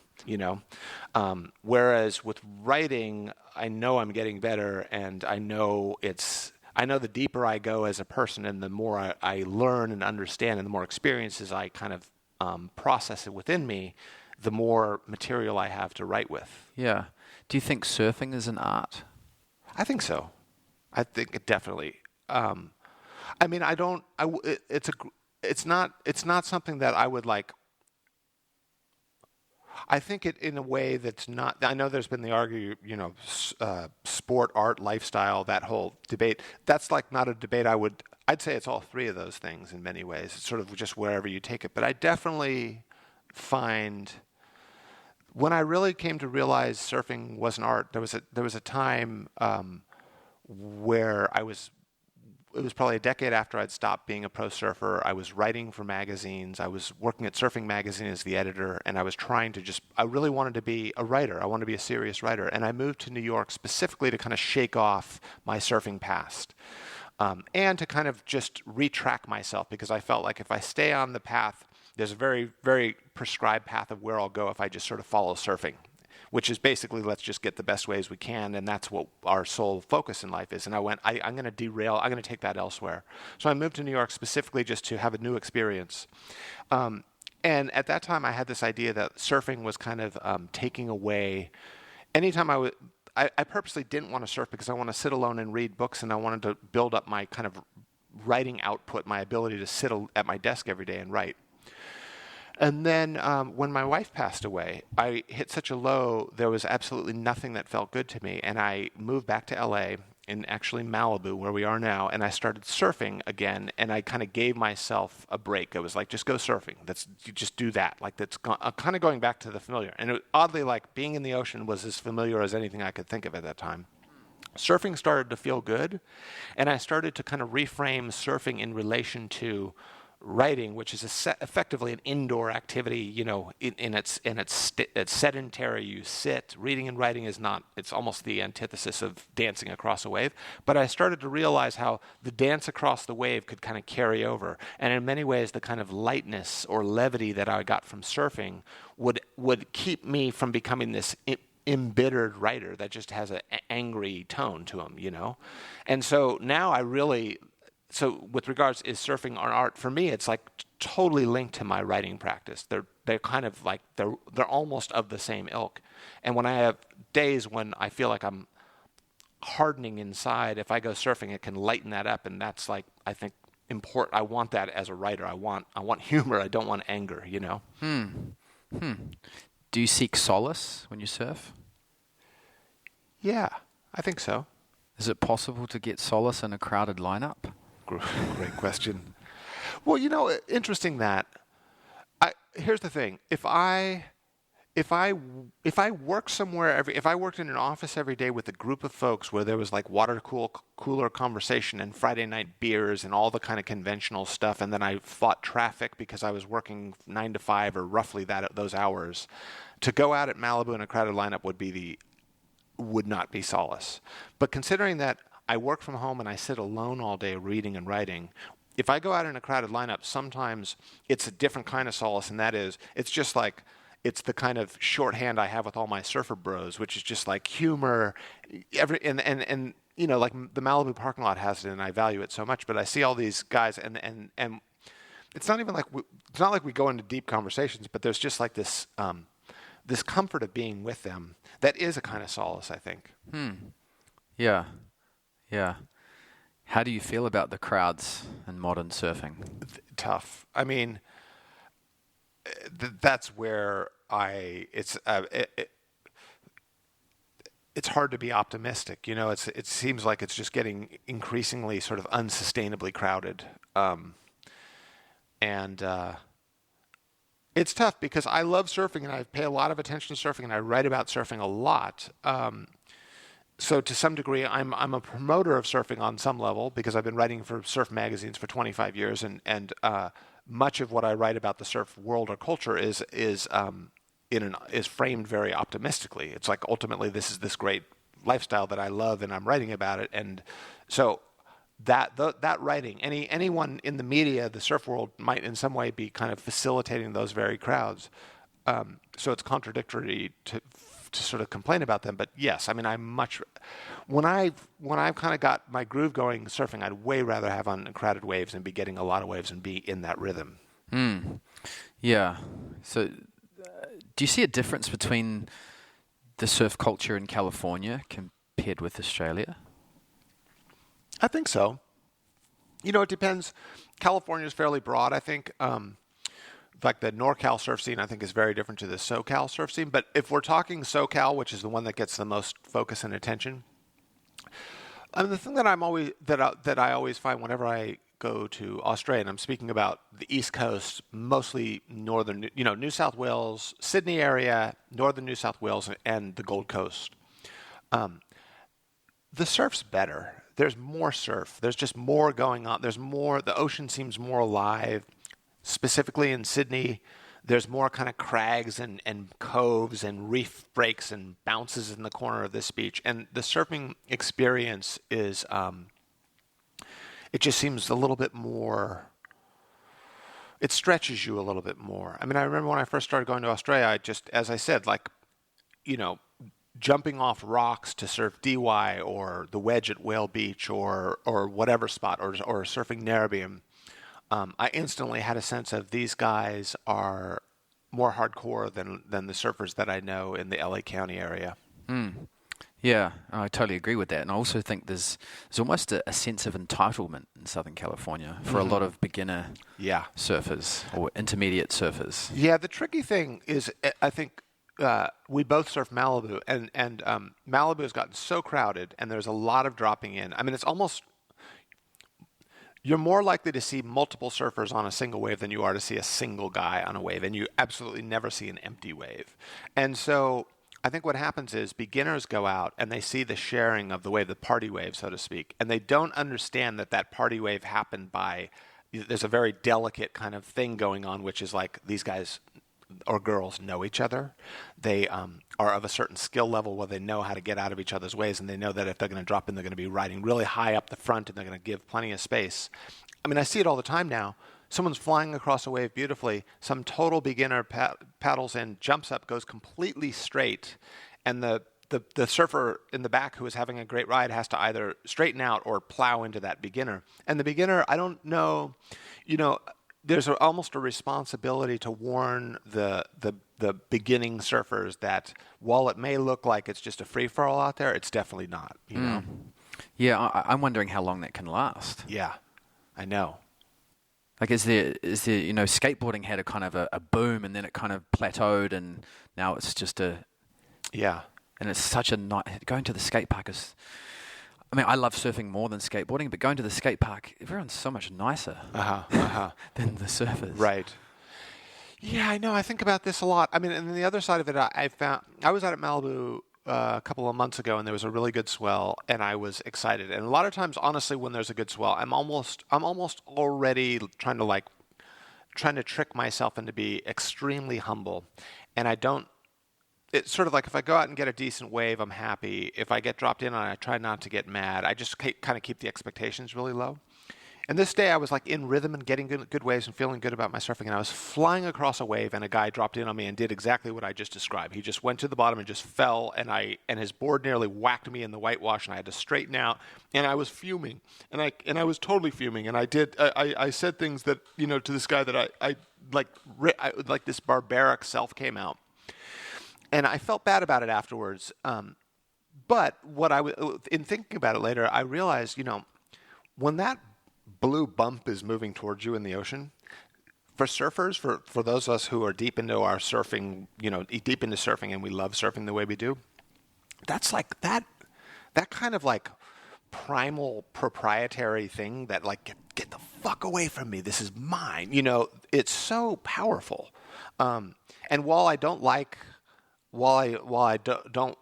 Whereas with writing, I know I'm getting better, and I know the deeper I go as a person, and the more I learn and understand, and the more experiences I kind of process it within me, the more material I have to write with. Yeah. Do you think surfing is an art? I think so. I think it definitely. I mean, I don't. It's not something that I would like. I think it in a way that's not. I know there's been the argument, sport, art, lifestyle, that whole debate. That's like not a debate I'd say it's all three of those things in many ways. It's sort of just wherever you take it. But I definitely find when I really came to realize surfing was an art, there was a time where it was probably a decade after I'd stopped being a pro surfer. I was writing for magazines. I was working at Surfing Magazine as the editor, and I was I really wanted to be a writer. I wanted to be a serious writer. And I moved to New York specifically to kind of shake off my surfing past and to kind of just retrack myself, because I felt like if I stay on the path, there's a very, very prescribed path of where I'll go if I just sort of follow surfing, which is basically let's just get the best waves we can, and that's what our sole focus in life is. And I went, I'm going to derail, I'm going to take that elsewhere. So I moved to New York specifically just to have a new experience. And at that time, I had this idea that surfing was kind of taking away. Anytime I purposely didn't want to surf because I want to sit alone and read books, and I wanted to build up my kind of writing output, my ability to sit at my desk every day and write. And then when my wife passed away, I hit such a low, there was absolutely nothing that felt good to me. And I moved back to LA, in actually Malibu, where we are now, and I started surfing again, and I kind of gave myself a break. I was like, just go surfing. You just do that. Like, that's kind of going back to the familiar. And oddly, like, being in the ocean was as familiar as anything I could think of at that time. Surfing started to feel good, and I started to kind of reframe surfing in relation to writing, which is effectively an indoor activity, you know, it's sedentary. You sit. Reading and writing is not. It's almost the antithesis of dancing across a wave. But I started to realize how the dance across the wave could kind of carry over, and in many ways, the kind of lightness or levity that I got from surfing would keep me from becoming this embittered writer that just has an angry tone to him, you know. And so now So with regards, is surfing an art? For me, it's like totally linked to my writing practice. They're kind of like, they're almost of the same ilk. And when I have days when I feel like I'm hardening inside, if I go surfing, it can lighten that up. And that's like, I think, important. I want that as a writer. I want humor. I don't want anger, you know? Do you seek solace when you surf? Yeah, I think so. Is it possible to get solace in a crowded lineup? Great question. Well, you know, interesting that. Here's the thing: if I work somewhere if I worked in an office every day with a group of folks where there was like cooler conversation and Friday night beers and all the kind of conventional stuff, and then I fought traffic because I was working 9 to 5 or roughly those hours, to go out at Malibu in a crowded lineup would not be solace. But considering that I work from home and I sit alone all day reading and writing, if I go out in a crowded lineup, sometimes it's a different kind of solace, and that is, it's just like, it's the kind of shorthand I have with all my surfer bros, which is just like humor, and you know, like the Malibu parking lot has it, and I value it so much. But I see all these guys, and it's not even like it's not like we go into deep conversations, but there's just like this this comfort of being with them that is a kind of solace, I think. Yeah. How do you feel about the crowds in modern surfing? Tough. I mean, that's where it's hard to be optimistic. You know, it seems like it's just getting increasingly sort of unsustainably crowded, and it's tough because I love surfing and I pay a lot of attention to surfing and I write about surfing a lot. So to some degree, I'm a promoter of surfing on some level because I've been writing for surf magazines for 25 years, and much of what I write about the surf world or culture is framed very optimistically. It's like ultimately this is this great lifestyle that I love and I'm writing about it, and so that writing, anyone in the media, the surf world might in some way be kind of facilitating those very crowds. So it's contradictory to sort of complain about them, but yes, I mean, when I've kind of got my groove going surfing, I'd way rather have on crowded waves and be getting a lot of waves and be in that rhythm. Yeah. So, do you see a difference between the surf culture in California compared with Australia? I think so. You know, it depends. California is fairly broad, I think. Like the NorCal surf scene, I think, is very different to the SoCal surf scene. But if we're talking SoCal, which is the one that gets the most focus and attention, I mean, the thing that I always find whenever I go to Australia, and I'm speaking about the East Coast, mostly northern, you know, New South Wales, Sydney area, northern New South Wales, and the Gold Coast. The surf's better. There's more surf. There's just more going on. There's more. The ocean seems more alive. Specifically in Sydney, there's more kind of crags and coves and reef breaks and bounces in the corner of this beach. And the surfing experience is, it just seems a little bit more, it stretches you a little bit more. I mean, I remember when I first started going to Australia, as I said, like, jumping off rocks to surf DY or the wedge at Whale Beach or whatever spot or surfing Narrabeen, I instantly had a sense of these guys are more hardcore than the surfers that I know in the LA County area. Yeah, I totally agree with that. And I also think there's almost a sense of entitlement in Southern California for a lot of beginner surfers or intermediate surfers. Yeah, the tricky thing is, I think, we both surf Malibu, and Malibu has gotten so crowded, and there's a lot of dropping in. I mean, it's almost... You're more likely to see multiple surfers on a single wave than you are to see a single guy on a wave, and you absolutely never see an empty wave. And so I think what happens is beginners go out and they see the sharing of the wave, the party wave, so to speak, and they don't understand that party wave happened by... There's a very delicate kind of thing going on, which is like these guys or girls know each other. They are of a certain skill level where they know how to get out of each other's ways, and they know that if they're going to drop in, they're going to be riding really high up the front, and they're going to give plenty of space. I mean, I see it all the time now. Someone's flying across a wave beautifully. Some total beginner paddles in, jumps up, goes completely straight, and the surfer in the back who is having a great ride has to either straighten out or plow into that beginner. And the beginner, I don't know, there's almost a responsibility to warn the beginning surfers that while it may look like it's just a free-for-all out there, it's definitely not, you know? Yeah, I'm wondering how long that can last. Yeah, I know. Like, is there skateboarding had a kind of a boom, and then it kind of plateaued, and now it's just a... Yeah. And it's such a going to the skate park is... I mean, I love surfing more than skateboarding, but going to the skate park, everyone's so much nicer than the surfers. Right. Yeah, I know. I think about this a lot. I mean, and the other side of it, I was out at Malibu a couple of months ago, and there was a really good swell, and I was excited. And a lot of times, honestly, when there's a good swell, I'm almost already trying to trick myself into be extremely humble, and I don't. It's sort of like if I go out and get a decent wave, I'm happy. If I get dropped in on it, I try not to get mad. I just kind of keep the expectations really low. And this day I was like in rhythm and getting good waves and feeling good about my surfing. And I was flying across a wave, and a guy dropped in on me and did exactly what I just described. He just went to the bottom and just fell, and his board nearly whacked me in the whitewash, and I had to straighten out. And I was fuming, and I was totally fuming. And I said things that, to this guy that I like this barbaric self came out. And I felt bad about it afterwards. But in thinking about it later, I realized, when that blue bump is moving towards you in the ocean, for surfers, for those of us who are deep into our surfing, deep into surfing, and we love surfing the way we do, that's like that kind of like primal proprietary thing that like, get the fuck away from me. This is mine. It's so powerful. And while I don't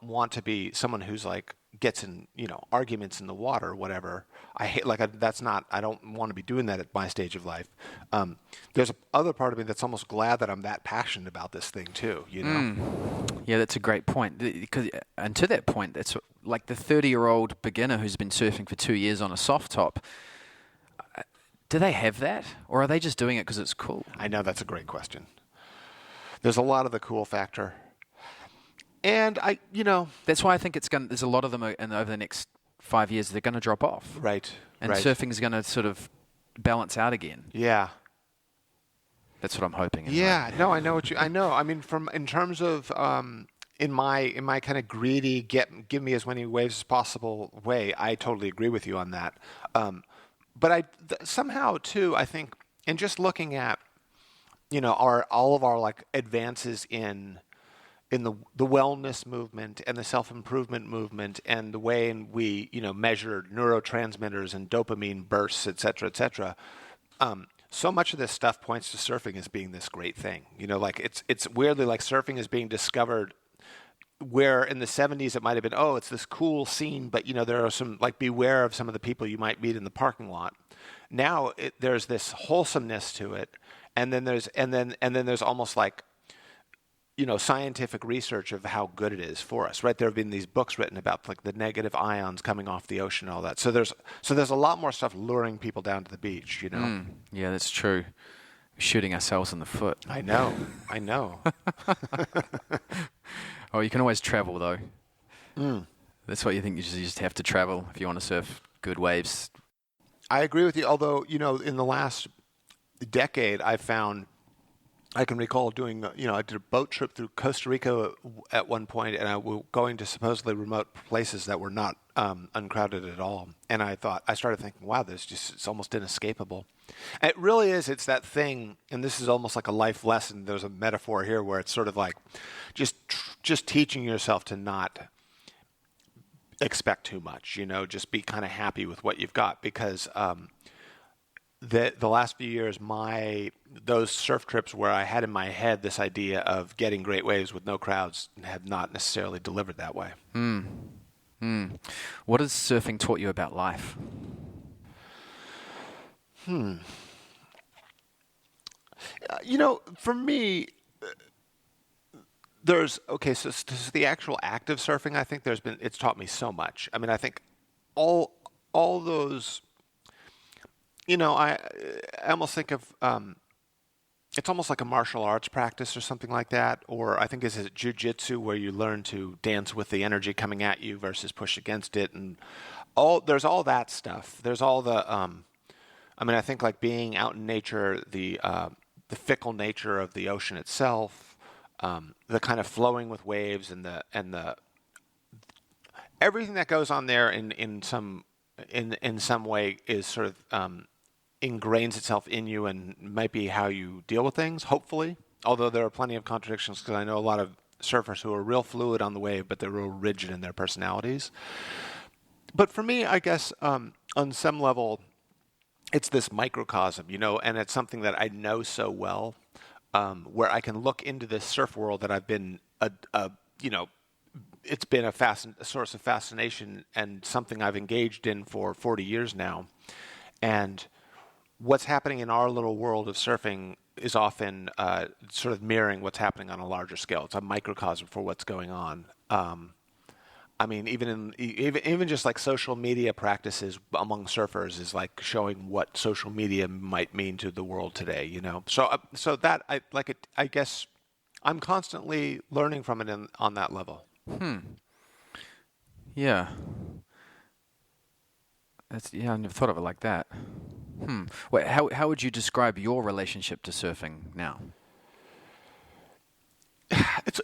want to be someone who's like gets in, arguments in the water or whatever, I hate, I don't want to be doing that at my stage of life. There's other part of me that's almost glad that I'm that passionate about this thing too, Yeah, that's a great point. And to that point, it's like the 30-year-old beginner who's been surfing for 2 years on a soft top. Do they have that, or are they just doing it because it's cool? I know, that's a great question. There's a lot of the cool factor. And that's why I think there's a lot of them over the next 5 years, they're going to drop off. Right. And surfing is going to sort of balance out again. Yeah. That's what I'm hoping. Yeah. No, I know I know. I mean, in terms of, in my kind of greedy, give me as many waves as possible way, I totally agree with you on that. But somehow too, I think, in just looking at, all of our like advances in the wellness movement and the self-improvement movement and the way we, measure neurotransmitters and dopamine bursts, et cetera, so much of this stuff points to surfing as being this great thing. It's weirdly like surfing is being discovered where in the 70s it might have been, it's this cool scene, but, there are some, like, beware of some of the people you might meet in the parking lot. Now there's this wholesomeness to it, and then there's almost like, scientific research of how good it is for us, right? There have been these books written about like the negative ions coming off the ocean and all that. So there's a lot more stuff luring people down to the beach, Yeah, that's true. Shooting ourselves in the foot. I know. Oh, you can always travel though. That's what you think. You just have to travel if you want to surf good waves. I agree with you. Although, in the last decade, I can recall doing, I did a boat trip through Costa Rica at one point, and I was going to supposedly remote places that were not uncrowded at all. And I started thinking, wow, it's almost inescapable. And it really is. It's that thing, and this is almost like a life lesson. There's a metaphor here where it's sort of like just teaching yourself to not expect too much, just be kind of happy with what you've got, because the last few years, those surf trips where I had in my head this idea of getting great waves with no crowds have not necessarily delivered that way. What has surfing taught you about life? For me, so the actual act of surfing, I think it's taught me so much. I mean, I think all those, I almost think of, it's almost like a martial arts practice or something like that. Or I think is it jiu-jitsu, where you learn to dance with the energy coming at you versus push against it. And there's all that stuff. There's all the, I think like being out in nature, the fickle nature of the ocean itself, the kind of flowing with waves and the everything that goes on there in some way is sort of ingrains itself in you and might be how you deal with things, hopefully. Although there are plenty of contradictions, because I know a lot of surfers who are real fluid on the wave, but they're real rigid in their personalities. But for me, I guess on some level, it's this microcosm, and it's something that I know so well, where I can look into this surf world that I've been, it's been a source of fascination and something I've engaged in for 40 years now. And what's happening in our little world of surfing is often sort of mirroring what's happening on a larger scale. It's a microcosm for what's going on. Even just like social media practices among surfers is like showing what social media might mean to the world today. So that I guess I'm constantly learning from it on that level. Yeah. I never thought of it like that. Wait, how would you describe your relationship to surfing now? It's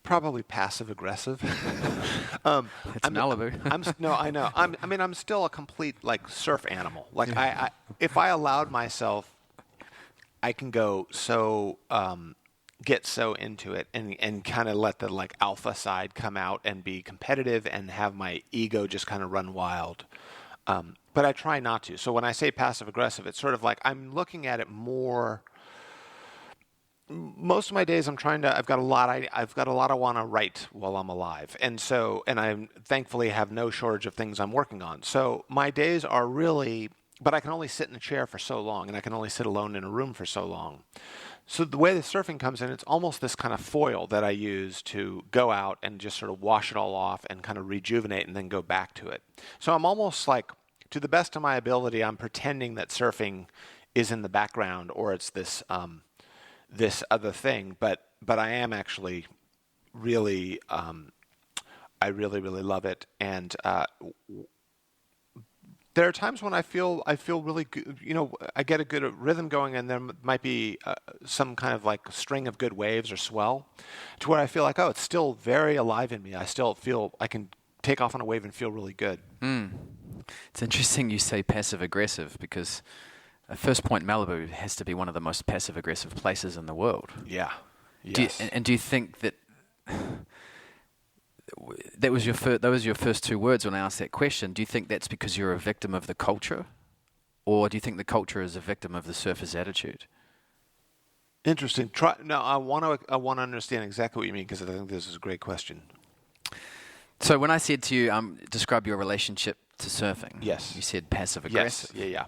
probably passive aggressive. It's Malibu. No, I know. I'm still a complete surf animal. I if I allowed myself, I can go so get so into it and kind of let the alpha side come out and be competitive and have my ego just kind of run wild. But I try not to. So when I say passive aggressive, it's sort of like I'm looking at it more. Most of my days, I've got a lot I want to write while I'm alive, and I thankfully have no shortage of things I'm working on. So my days are really, but I can only sit in a chair for so long, and I can only sit alone in a room for so long. So the way the surfing comes in, it's almost this kind of foil that I use to go out and just sort of wash it all off and kind of rejuvenate and then go back to it. So I'm almost like, to the best of my ability, I'm pretending that surfing is in the background, or it's this other thing, but I am actually really, I really, really love it. And there are times when I feel really good. I get a good rhythm going, and there might be some kind of string of good waves or swell, to where I feel like, oh, it's still very alive in me. I still feel I can take off on a wave and feel really good. It's interesting you say passive aggressive, because First Point Malibu has to be one of the most passive aggressive places in the world. Yeah. Yes. Do you think that that was your first two words when I asked that question? Do you think that's because you're a victim of the culture, or do you think the culture is a victim of the surfer's attitude? Interesting. I want to understand exactly what you mean, because I think this is a great question. So when I said to you, describe your relationship to surfing, yes, you said passive aggressive. Yes. Yeah.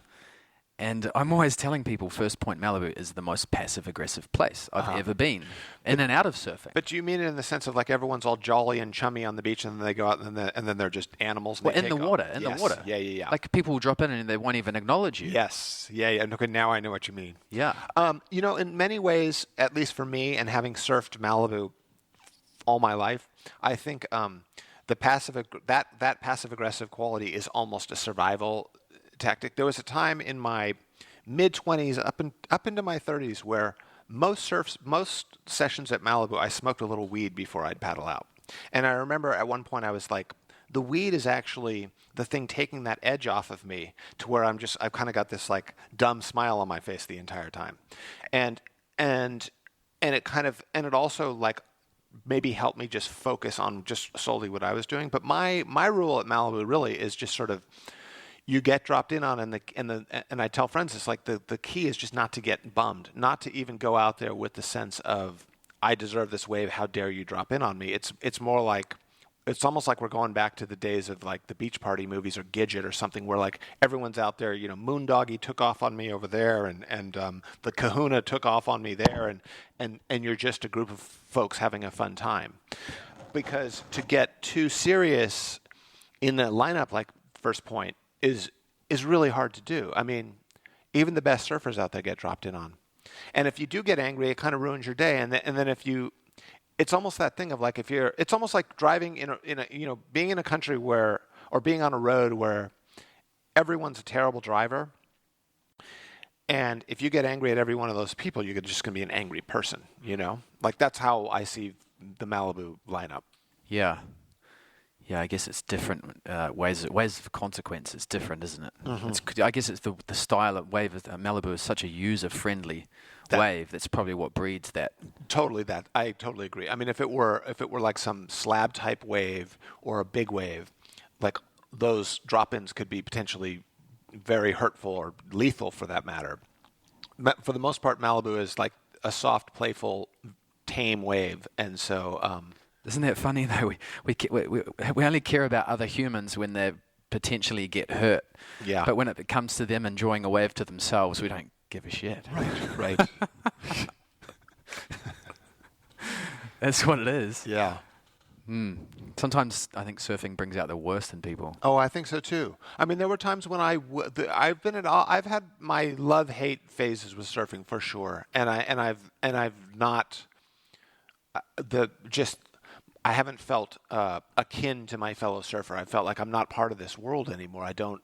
And I'm always telling people First Point Malibu is the most passive-aggressive place I've ever been, in and out of surfing. But do you mean it in the sense of everyone's all jolly and chummy on the beach, and then they go out and then they're just animals? In the water. Yeah. People will drop in and they won't even acknowledge you. Yes. Yeah. Okay, now I know what you mean. Yeah. In many ways, at least for me, and having surfed Malibu all my life. I think the that passive aggressive quality is almost a survival tactic. There was a time in my mid 20s up into my 30s where most sessions at Malibu I smoked a little weed before I'd paddle out. And I remember at one point I was like, the weed is actually the thing taking that edge off of me to where I've kind of got this like dumb smile on my face the entire time. And it also like maybe helped me just focus on just solely what I was doing. But my rule at Malibu really is just sort of, you get dropped in on, and I tell friends, it's like the key is just not to get bummed, not to even go out there with the sense of, I deserve this wave, how dare you drop in on me. It's more like, it's almost like we're going back to the days of like the Beach Party movies or Gidget or something, where like everyone's out there, Moondoggy took off on me over there, and the Kahuna took off on me there, and you're just a group of folks having a fun time. Because to get too serious in the lineup, like First Point, is really hard to do. I mean, even the best surfers out there get dropped in on. And if you do get angry, it kind of ruins your day. And then if you, it's almost that thing of like, it's almost like driving being in a country where, or being on a road where everyone's a terrible driver. And if you get angry at every one of those people, you're just going to be an angry person, Like that's how I see the Malibu lineup. Yeah. Yeah, I guess it's different ways of consequence. It's different, isn't it? Mm-hmm. I guess it's the style of wave. Malibu is such a user-friendly wave. That's probably what breeds that. Totally, I totally agree. I mean, if it were like some slab type wave or a big wave, like those drop-ins could be potentially very hurtful or lethal for that matter. For the most part, Malibu is like a soft, playful, tame wave, and so. Isn't that funny though? We only care about other humans when they potentially get hurt. Yeah. But when it comes to them enjoying a wave to themselves, we don't give a shit. Right. That's what it is. Yeah. Sometimes I think surfing brings out the worst in people. Oh, I think so too. I mean, there were times when I've had my love-hate phases with surfing for sure, and I've not I haven't felt akin to my fellow surfer. I felt like I'm not part of this world anymore. There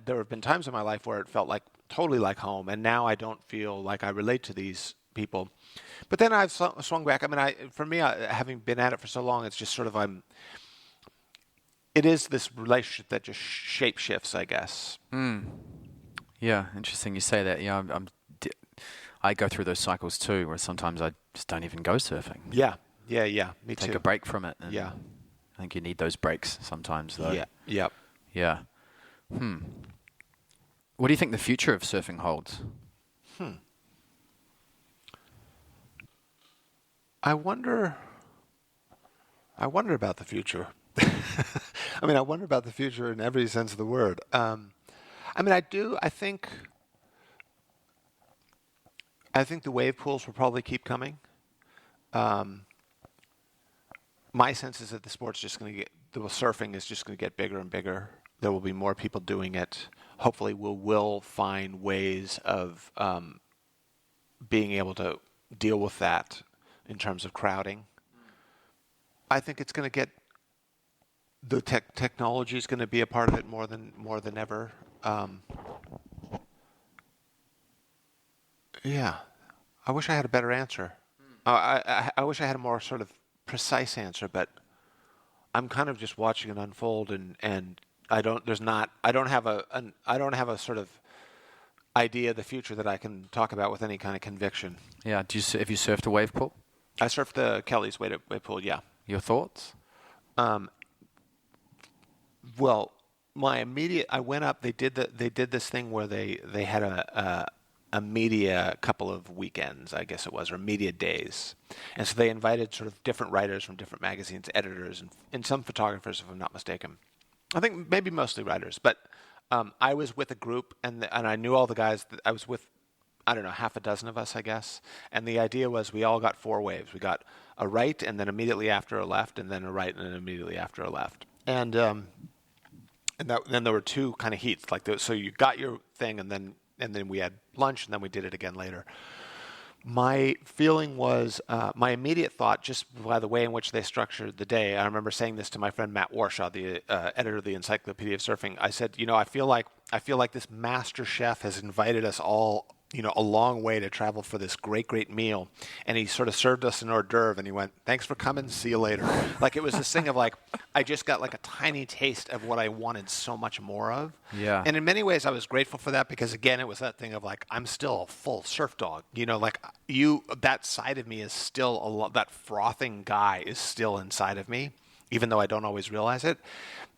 have been times in my life where it felt like totally like home, and now I don't feel like I relate to these people. But then I've swung back. I mean, for me, having been at it for so long, it's just sort of it is this relationship that just shape shifts, I guess. Yeah, interesting you say that. Yeah, I go through those cycles too, where sometimes I just don't even go surfing. Yeah. Me too. Take a break from it. And yeah. I think you need those breaks sometimes, though. Yeah. Yep. Yeah. What do you think the future of surfing holds? I wonder about the future. I mean, I wonder about the future in every sense of the word. I mean, I think the wave pools will probably keep coming. My sense is that the surfing is just going to get bigger and bigger. There will be more people doing it. Hopefully, we'll find ways of being able to deal with that in terms of crowding. I think it's going to get the technology is going to be a part of it more than ever. Yeah, I wish I had a better answer. I wish I had a more sort of precise answer, but I'm kind of just watching it unfold, and I don't have a sort of idea of the future that I can talk about with any kind of conviction. Yeah. Have you surfed a wave pool? I surfed the Kelly's wave pool. Yeah. Your thoughts? Well, I went up. They did this thing where they had a media couple of weekends, I guess it was, or media days. And so they invited sort of different writers from different magazines, editors, and some photographers, if I'm not mistaken. I think maybe mostly writers. But I was with a group, and I knew all the guys. That I was with, I don't know, half a dozen of us, I guess. And the idea was we all got 4 waves. We got a right, and then immediately after a left, and then a right, and then immediately after a left. And then there were 2 kind of heats. So you got your thing, and then we had lunch, and then we did it again later. My feeling was, my immediate thought, just by the way in which they structured the day, I remember saying this to my friend Matt Warshaw, the editor of the Encyclopedia of Surfing. I said, I feel like this master chef has invited us all, a long way to travel for this great, great meal. And he sort of served us an hors d'oeuvre, and he went, "Thanks for coming. See you later." Like, it was this thing of like, I just got like a tiny taste of what I wanted so much more of. Yeah. And in many ways, I was grateful for that because, again, it was that thing of like, I'm still a full surf dog. Like that side of me is still that frothing guy is still inside of me, even though I don't always realize it.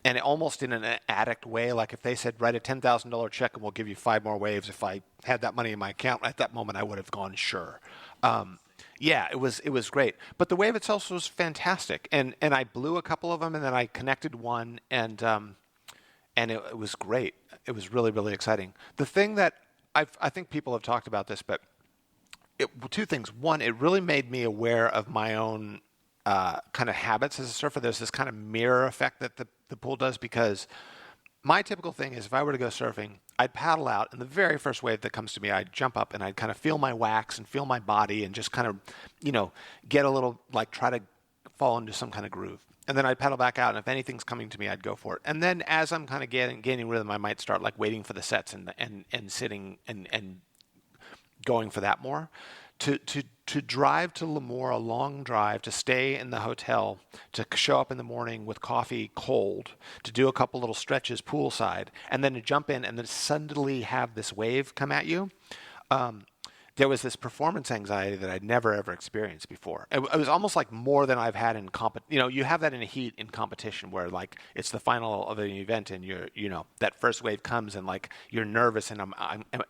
And almost in an addict way, like if they said, write a $10,000 check and we'll give you 5 more waves, if I had that money in my account at that moment, I would have gone, sure. Yeah, it was great. But the wave itself was fantastic. And I blew a couple of them, and then I connected one, and it was great. It was really, really exciting. The thing that I think people have talked about this, but two things. One, it really made me aware of my own kind of habits as a surfer. There's this kind of mirror effect that the pool does, because my typical thing is if I were to go surfing, I'd paddle out, and the very first wave that comes to me, I'd jump up and I'd kind of feel my wax and feel my body and just kind of, get a little, like, try to fall into some kind of groove. And then I'd paddle back out, and if anything's coming to me, I'd go for it. And then as I'm kind of gaining rhythm, I might start like waiting for the sets and sitting and going for that more. To drive to Lemoore, a long drive, to stay in the hotel, to show up in the morning with coffee cold, to do a couple little stretches poolside, and then to jump in and then suddenly have this wave come at you. There was this performance anxiety that I'd never, ever experienced before. It was almost like more than I've had in you have that in a heat in competition where, like, it's the final of an event and that first wave comes and, like, you're nervous, and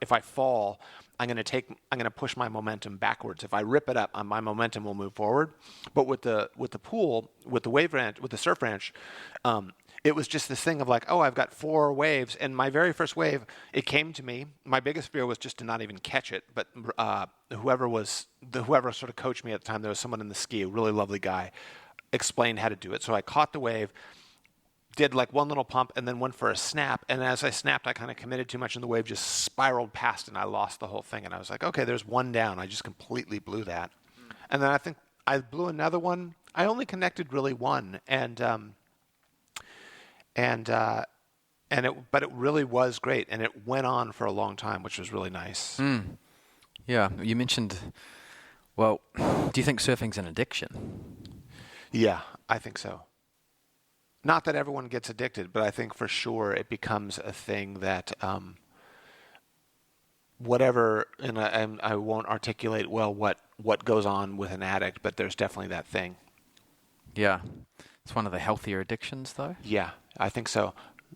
if I fall, I'm going to push my momentum backwards. If I rip it up, my momentum will move forward. But with the pool, with the wave ranch, with the surf ranch, it was just this thing of like, oh, I've got 4 waves. And my very first wave, it came to me. My biggest fear was just to not even catch it. But whoever sort of coached me at the time, there was someone in the ski, a really lovely guy, explained how to do it. So I caught the wave, did like one little pump, and then went for a snap. And as I snapped, I kind of committed too much, and the wave just spiraled past, and I lost the whole thing. And I was like, okay, there's one down. I just completely blew that. And then I think I blew another one. I only connected really one, but it really was great, and it went on for a long time, which was really nice. Yeah, you mentioned. Well, do you think surfing's an addiction? Yeah, I think so. Not that everyone gets addicted, but I think for sure it becomes a thing that whatever. And I won't articulate well what goes on with an addict, but there's definitely that thing. Yeah. It's one of the healthier addictions, though. Yeah, I think so.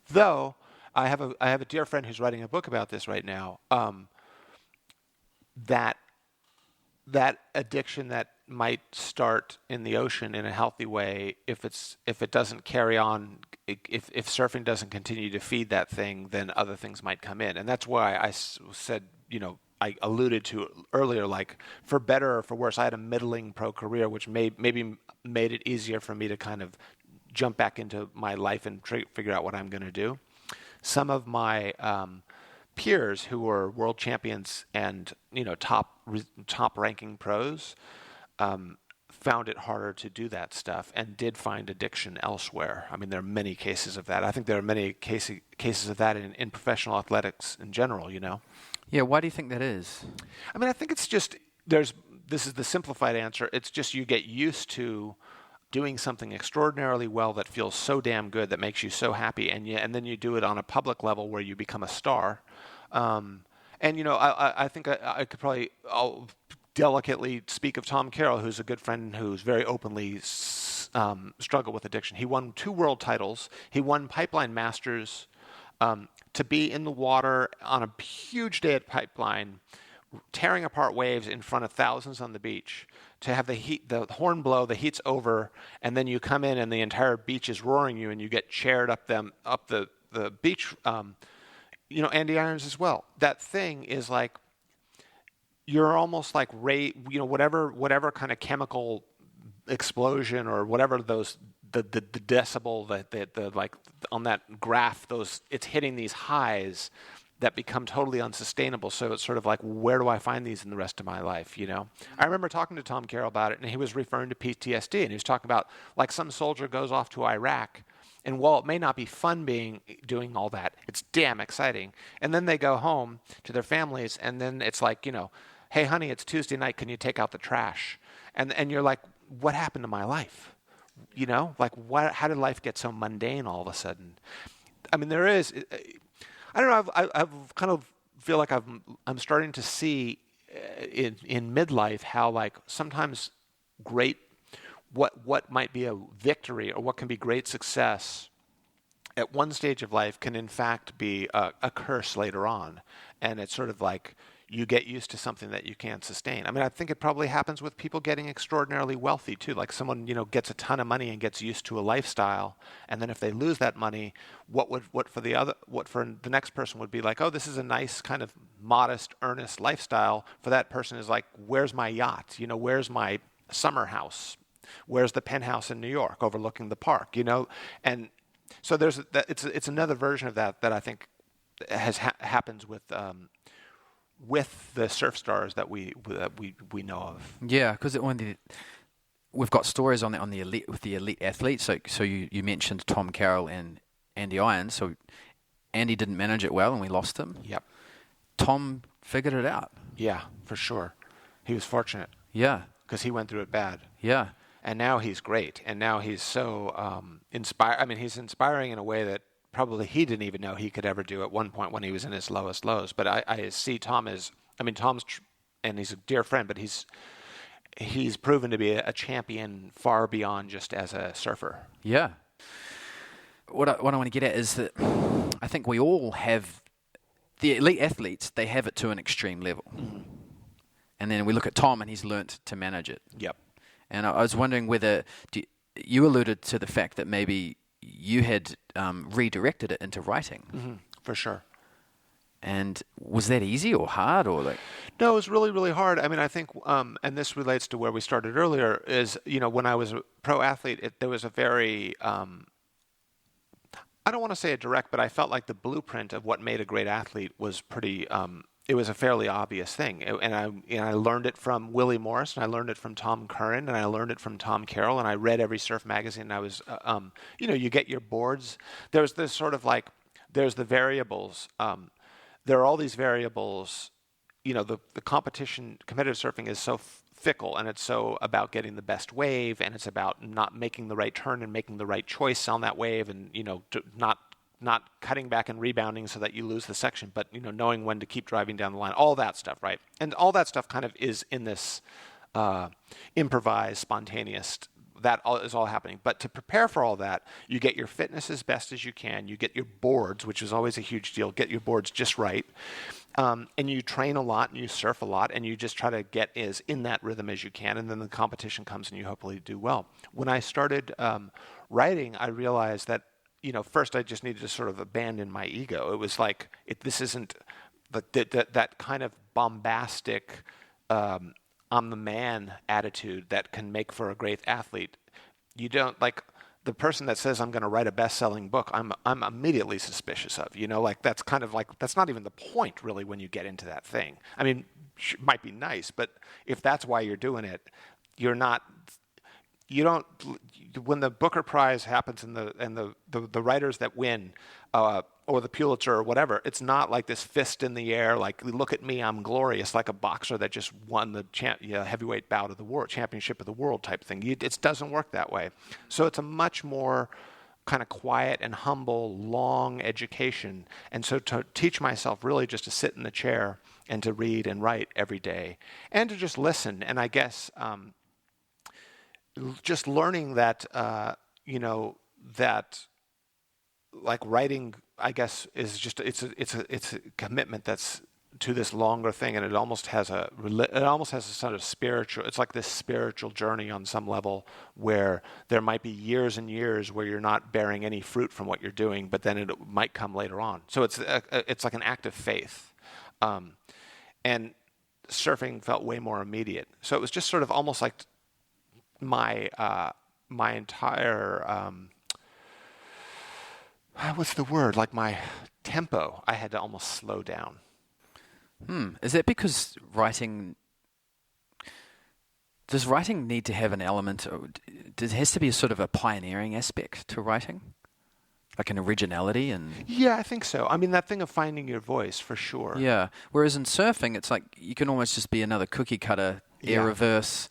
Though I have a dear friend who's writing a book about this right now. That addiction that might start in the ocean in a healthy way, if it doesn't carry on, if surfing doesn't continue to feed that thing, then other things might come in, and that's why I said, I alluded to earlier, like, for better or for worse, I had a middling pro career, which maybe made it easier for me to kind of jump back into my life and figure out what I'm going to do. Some of my peers who were world champions and top ranking pros found it harder to do that stuff and did find addiction elsewhere. I mean, there are many cases of that. I think there are many cases of that in professional athletics in general. Yeah, why do you think that is? I mean, I think it's just this is the simplified answer. It's just you get used to doing something extraordinarily well that feels so damn good, that makes you so happy, and then you do it on a public level where you become a star. I think I could probably delicately speak of Tom Carroll, who's a good friend who's very openly struggled with addiction. He won 2 world titles. He won Pipeline Masters. To be in the water on a huge day at Pipeline, tearing apart waves in front of thousands on the beach, to have the horn blow, the heat's over, and then you come in and the entire beach is roaring you, and you get chaired up the beach. Andy Irons as well. That thing is like, you're almost like whatever kind of chemical explosion or whatever those the decibel that the like on that graph, it's hitting these highs. that become totally unsustainable. So it's sort of like, where do I find these in the rest of my life, you know? I remember talking to Tom Carroll about it, and he was referring to PTSD, and he was talking about, like, some soldier goes off to Iraq, and while it may not be fun doing all that, it's damn exciting. And then they go home to their families, and then it's like, you know, hey, honey, it's Tuesday night. Can you take out the trash? And you're like, what happened to my life? You know, like, how did life get so mundane all of a sudden? I mean, there is, I don't know, I've kind of feel like I'm starting to see in midlife how, like, sometimes great, what might be a victory or what can be great success at one stage of life can in fact be a curse later on. And it's sort of like you get used to something that you can't sustain. I mean, I think it probably happens with people getting extraordinarily wealthy too. Like someone, you know, gets a ton of money and gets used to a lifestyle, and then if they lose that money, what for the next person would be like, oh, this is a nice kind of modest, earnest lifestyle. For that person is like, where's my yacht? You know, where's my summer house? Where's the penthouse in New York overlooking the park? You know, and so it's another version of that I think happens with the surf stars that we know of. Yeah, because we've got stories on the elite with the elite athletes. So you mentioned Tom Carroll and Andy Irons. So Andy didn't manage it well, and we lost him. Yep. Tom figured it out. Yeah, for sure. He was fortunate. Yeah. Because he went through it bad. Yeah. And now he's great. And now he's so inspired. I mean, he's inspiring in a way that probably he didn't even know he could ever do at one point when he was in his lowest lows. But I see Tom as, I mean, and he's a dear friend, but he's proven to be a champion far beyond just as a surfer. Yeah. What I want to get at is that I think we all have, the elite athletes, they have it to an extreme level. Mm-hmm. And then we look at Tom, and he's learnt to manage it. Yep. And I was wondering whether you alluded to the fact that maybe you had redirected it into writing. Mm-hmm. For sure. And was that easy or hard, or like? No, it was really, really hard. I mean, I think, and this relates to where we started earlier, is, you know, when I was a pro athlete, there was a very, I don't want to say a direct, but I felt like the blueprint of what made a great athlete was pretty, it was a fairly obvious thing. And I learned it from Willie Morris, and I learned it from Tom Curran, and I learned it from Tom Carroll, and I read every surf magazine. And I was, you know, you get your boards. There's this sort of like, there's the variables. There are all these variables. You know, the competitive surfing is so fickle, and it's so about getting the best wave, and it's about not making the right turn and making the right choice on that wave, and, you know, not cutting back and rebounding so that you lose the section, but, you know, knowing when to keep driving down the line, all that stuff, right? And all that stuff kind of is in this improvised, spontaneous, that is all happening. But to prepare for all that, you get your fitness as best as you can. You get your boards, which is always a huge deal. Get your boards just right. And you train a lot, and you surf a lot, and you just try to get as in that rhythm as you can, and then the competition comes, and you hopefully do well. When I started writing, I realized that, you know, first I just needed to sort of abandon my ego. It was like, this isn't that kind of bombastic, I'm the man attitude that can make for a great athlete. You don't, like, the person that says I'm going to write a best-selling book, I'm immediately suspicious of. You know, like, that's kind of like, that's not even the point really when you get into that thing. I mean, it might be nice, but if that's why you're doing it, when the Booker Prize happens and the writers that win, or the Pulitzer or whatever, it's not like this fist in the air, like, look at me, I'm glorious, like a boxer that just won the heavyweight bout of the world, championship of the world type thing. It doesn't work that way. So it's a much more kind of quiet and humble, long education. And so to teach myself really just to sit in the chair and to read and write every day and to just listen. And I guess just learning that, you know, that, like, writing, I guess, is just it's a commitment that's to this longer thing, and it almost has a sort of spiritual. It's like this spiritual journey on some level, where there might be years and years where you're not bearing any fruit from what you're doing, but then it might come later on. So it's like an act of faith, and surfing felt way more immediate. So it was just sort of almost like my entire what's the word? Like my tempo, I had to almost slow down. Is that because does writing need to have an element, there has to be a sort of a pioneering aspect to writing? Like an originality and... Yeah, I think so. I mean, that thing of finding your voice, for sure. Yeah. Whereas in surfing, it's like you can almost just be another cookie cutter, air reverse,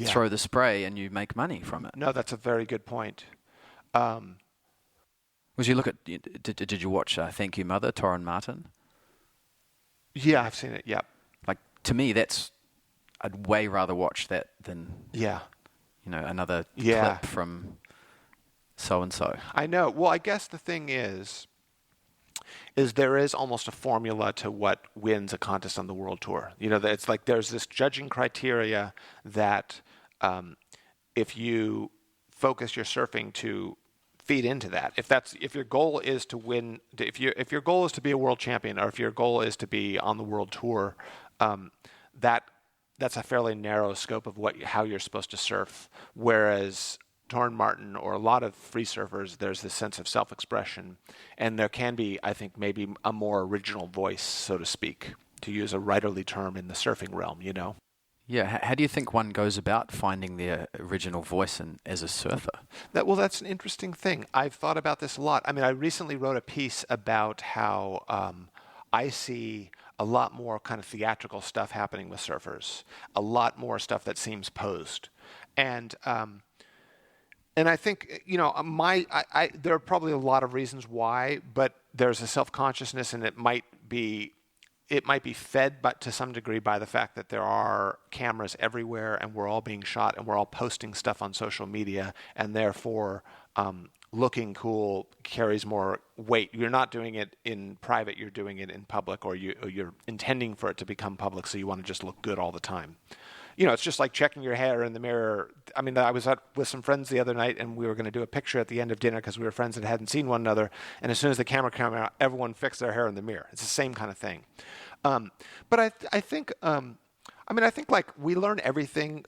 throw the spray, and you make money from it. No, that's a very good point. Was you look at... Did you watch Thank You Mother, Torren Martin? Yeah, I've seen it, yeah. Like, to me, I'd way rather watch that than... Yeah. Another clip from... so-and-so. I know. Well, I guess the thing is there is almost a formula to what wins a contest on the world tour. It's like there's this judging criteria that if you focus your surfing to feed into that, if your goal is to win, if your goal is to be a world champion, or if your goal is to be on the world tour, that's a fairly narrow scope of how you're supposed to surf. Whereas Torren Martin or a lot of free surfers, there's this sense of self-expression, and there can be, I think, maybe a more original voice, so to speak, to use a writerly term in the surfing realm, Yeah, how do you think one goes about finding their original voice as a surfer? That's an interesting thing. I've thought about this a lot. I mean, I recently wrote a piece about how I see a lot more kind of theatrical stuff happening with surfers, a lot more stuff that seems posed. And I think, there are probably a lot of reasons why, but there's a self-consciousness, and it might be fed, but to some degree, by the fact that there are cameras everywhere, and we're all being shot, and we're all posting stuff on social media, and therefore looking cool carries more weight. You're not doing it in private; you're doing it in public, or you're intending for it to become public, so you want to just look good all the time. It's just like checking your hair in the mirror. I mean, I was out with some friends the other night, and we were going to do a picture at the end of dinner because we were friends that hadn't seen one another. And as soon as the camera came out, everyone fixed their hair in the mirror. It's the same kind of thing. But I think, I think like we learn everything.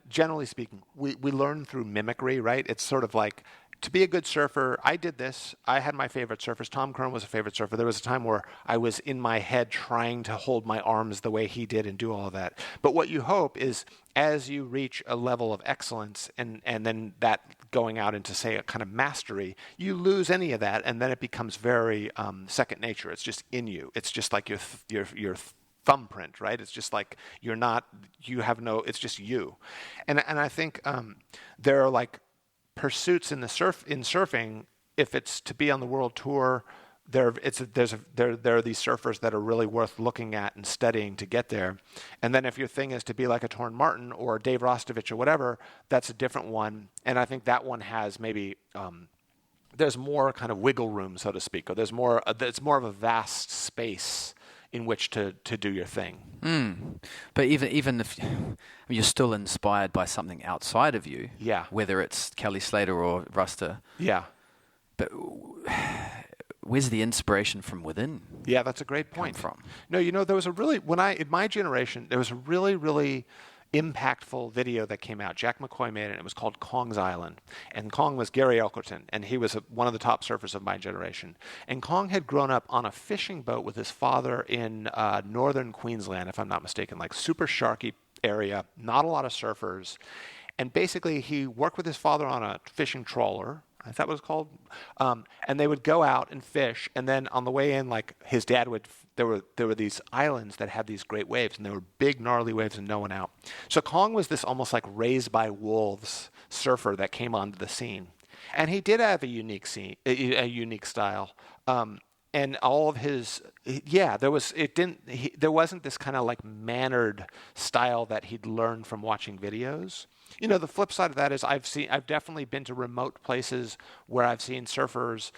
Generally speaking, we learn through mimicry, right? It's sort of like, to be a good surfer, I did this. I had my favorite surfers. Tom Curran was a favorite surfer. There was a time where I was in my head trying to hold my arms the way he did and do all of that. But what you hope is, as you reach a level of excellence and then that going out into, say, a kind of mastery, you lose any of that, and then it becomes very second nature. It's just in you. It's just like your thumbprint, right? It's just like it's just you. And I think there are like pursuits in surfing. If it's to be on the world tour, there are these surfers that are really worth looking at and studying to get there. And then if your thing is to be like a Torren Martin or Dave Rostovich or whatever, that's a different one. And I think that one has maybe there's more kind of wiggle room, so to speak, or it's more of a vast space in which to do your thing. But even if you're still inspired by something outside of you, whether it's Kelly Slater or Ruster, but where's the inspiration from within? Yeah, that's a great point. Come from? No, there was in my generation, there was a really, really impactful video that came out. Jack McCoy made it. It was called Kong's Island. And Kong was Gary Elkerton, and he was one of the top surfers of my generation. And Kong had grown up on a fishing boat with his father in northern Queensland, if I'm not mistaken, like super sharky area, not a lot of surfers. And basically, he worked with his father on a fishing trawler. Is that what it's called? And they would go out and fish, and then on the way in, like his dad would. There were these islands that had these great waves, and they were big, gnarly waves, and no one out. So Kong was this almost like raised by wolves surfer that came onto the scene, and he did have a unique style. And all of his, there wasn't this kind of like mannered style that he'd learned from watching videos. The flip side of that is I've definitely been to remote places where I've seen surfers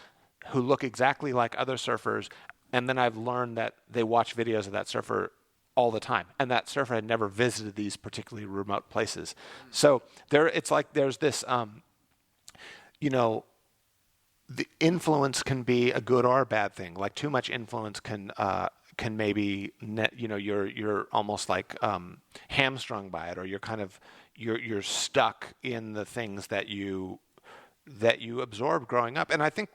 who look exactly like other surfers, and then I've learned that they watch videos of that surfer all the time, and that surfer had never visited these particularly remote places. So it's like there's this, the influence can be a good or a bad thing. Like too much influence can maybe you're almost like hamstrung by it, or you're kind of you're stuck in the things that you that you absorb growing up. And I think,